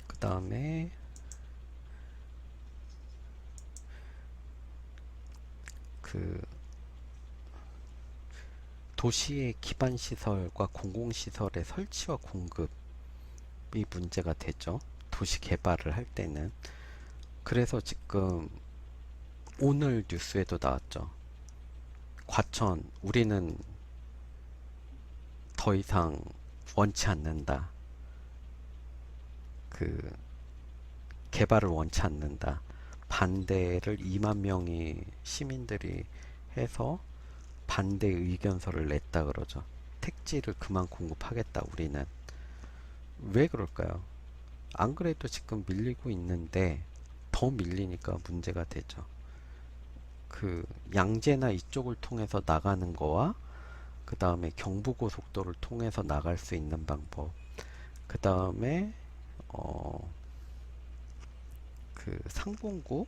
Speaker 2: 그 다음에 그 도시의 기반시설과 공공시설의 설치와 공급이 문제가 되죠. 도시 개발을 할 때는. 그래서 지금 오늘 뉴스에도 나왔죠. 과천, 우리는 더 이상 원치 않는다. 그 개발을 원치 않는다. 반대를 2만 명이 시민들이 해서 반대 의견서를 냈다 그러죠. 택지를 그만 공급하겠다 우리는. 왜 그럴까요? 안 그래도 지금 밀리고 있는데 더 밀리니까 문제가 되죠. 그 양재나 이쪽을 통해서 나가는 거와 그 다음에 경부고속도로를 통해서 나갈 수 있는 방법, 그 다음에 어, 그 상공구,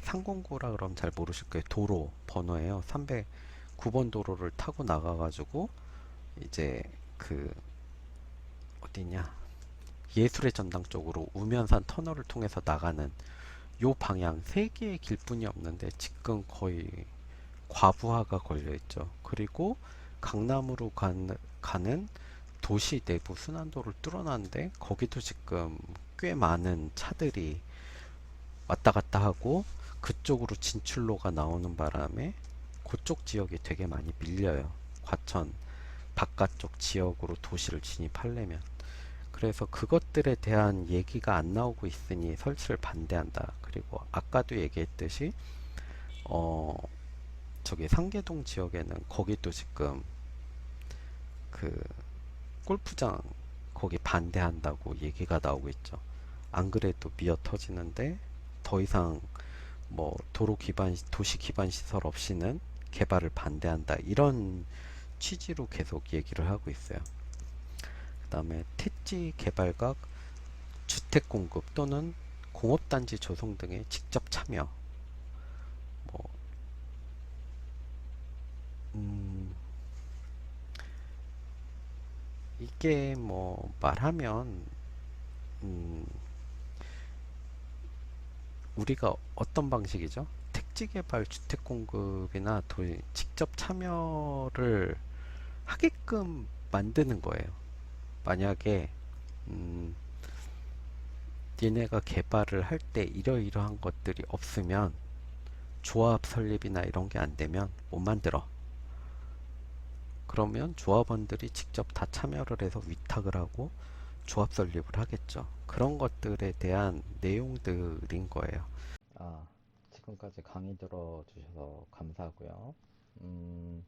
Speaker 2: 상공구라 그러면 잘 모르실 거예요. 도로 번호예요. 309번 도로를 타고 나가가지고 이제 그 어디냐, 예술의 전당 쪽으로 우면산 터널을 통해서 나가는 요 방향 세 개의 길뿐이 없는데 지금 거의 과부하가 걸려 있죠. 그리고 강남으로 가는 도시 내부 순환도를 뚫어놨는데 거기도 지금 꽤 많은 차들이 왔다 갔다 하고 그쪽으로 진출로가 나오는 바람에 그쪽 지역이 되게 많이 밀려요. 과천 바깥쪽 지역으로 도시를 진입하려면. 그래서 그것들에 대한 얘기가 안 나오고 있으니 설치를 반대한다. 그리고 아까도 얘기했듯이 어 저기 상계동 지역에는 거기도 지금 그 골프장 거기 반대한다고 얘기가 나오고 있죠. 안 그래도 미어 터지는데 더 이상 뭐 도로 기반 도시 기반 시설 없이는 개발을 반대한다. 이런 취지로 계속 얘기를 하고 있어요. 그다음에 택지 개발과 주택 공급 또는 공업단지 조성 등에 직접 참여. 뭐, 음, 이게 뭐 말하면 음, 우리가 어떤 방식이죠? 택지 개발, 주택 공급이나 직접 참여를 하게끔 만드는 거예요. 만약에 음, 니네가 개발을 할 때 이러이러한 것들이 없으면 조합 설립이나 이런 게 안 되면 못 만들어. 그러면 조합원들이 직접 다 참여를 해서 위탁을 하고 조합 설립을 하겠죠. 그런 것들에 대한 내용들인 거예요.
Speaker 1: 아, 지금까지 강의 들어주셔서 감사하고요. 음,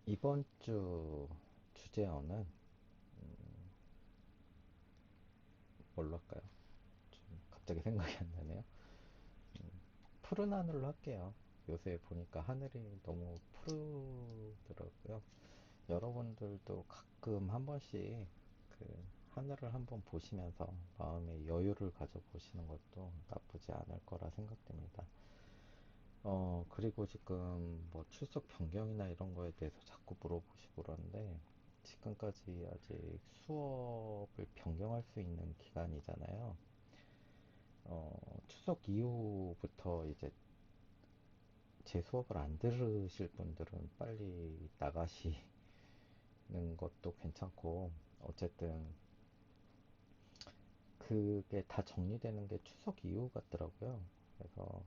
Speaker 1: 이번 주 주제어는 뭘로 할까요? 좀 갑자기 생각이 안 나네요. 푸른 하늘로 할게요. 요새 보니까 하늘이 너무 푸르더라고요. 여러분들도 가끔 한 번씩 그 하늘을 한번 보시면서 마음의 여유를 가져보시는 것도 나쁘지 않을 거라 생각됩니다. 그리고 지금 뭐 출석 변경이나 이런 거에 대해서 자꾸 물어보시고 그러는데 지금까지 아직 수업을 변경할 수 있는 기간이잖아요. 추석 이후부터 이제 제 수업을 안 들으실 분들은 빨리 나가시는 것도 괜찮고, 어쨌든 그게 다 정리되는 게 추석 이후 같더라고요. 그래서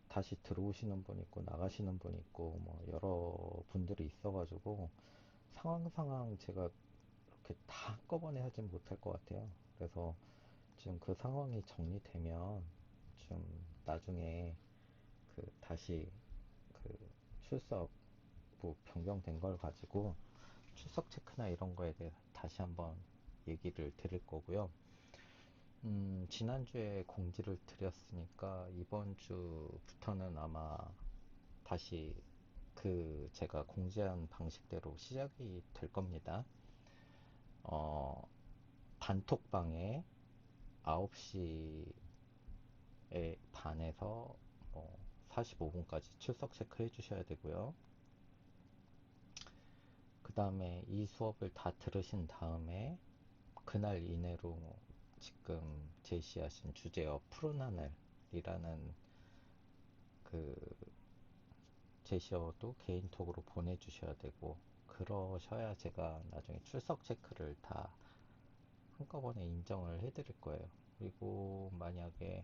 Speaker 1: 다시 들어오시는 분 있고 나가시는 분 있고 뭐 여러 분들이 있어가지고 상황 제가 이렇게 다 한꺼번에 하진 못할 것 같아요. 그래서 지금 그 상황이 정리되면 좀 나중에 그 다시 그 출석 뭐 변경된 걸 가지고 출석 체크나 이런 거에 대해서 다시 한번 얘기를 드릴 거고요. 지난주에 공지를 드렸으니까 이번 주부터는 아마 다시 그 제가 공지한 방식대로 시작이 될 겁니다. 어, 단톡방에 9시에 반에서 뭐 45분까지 출석 체크해 주셔야 되고요. 그 다음에 이 수업을 다 들으신 다음에 그날 이내로 지금 제시하신 주제어 푸른 하늘이라는 그 제시어도 개인톡으로 보내주셔야 되고, 그러셔야 제가 나중에 출석 체크를 다 한꺼번에 인정을 해드릴 거예요. 그리고 만약에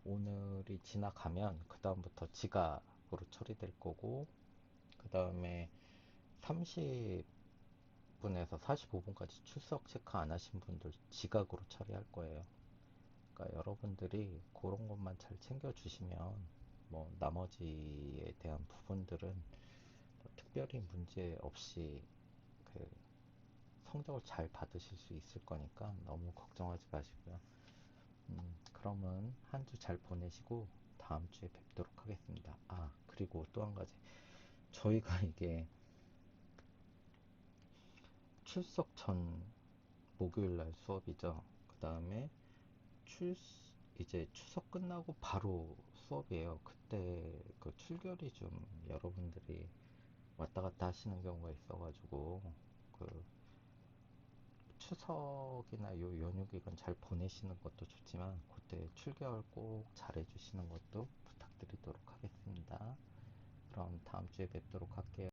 Speaker 1: 오늘이 지나가면 그 다음부터 지각으로 처리될 거고, 그 다음에 30분에서 45분까지 출석 체크 안 하신 분들 지각으로 처리할 거예요. 그러니까 여러분들이 그런 것만 잘 챙겨주시면 뭐 나머지에 대한 부분들은 뭐 특별히 문제 없이 그 성적을 잘 받으실 수 있을 거니까 너무 걱정하지 마시고요. 그러면 한 주 잘 보내시고 다음 주에 뵙도록 하겠습니다. 아, 그리고 또 한 가지. 저희가 이게 출석 전 목요일 날 수업이죠. 그 다음에 출 이제 추석 끝나고 바로 수업이에요. 그때 그 출결이 좀 여러분들이 왔다 갔다 하시는 경우가 있어가지고 그 추석이나 요 연휴 기간 잘 보내시는 것도 좋지만 그때 출결 꼭 잘해주시는 것도 부탁드리도록 하겠습니다. 그럼 다음 주에 뵙도록 할게요.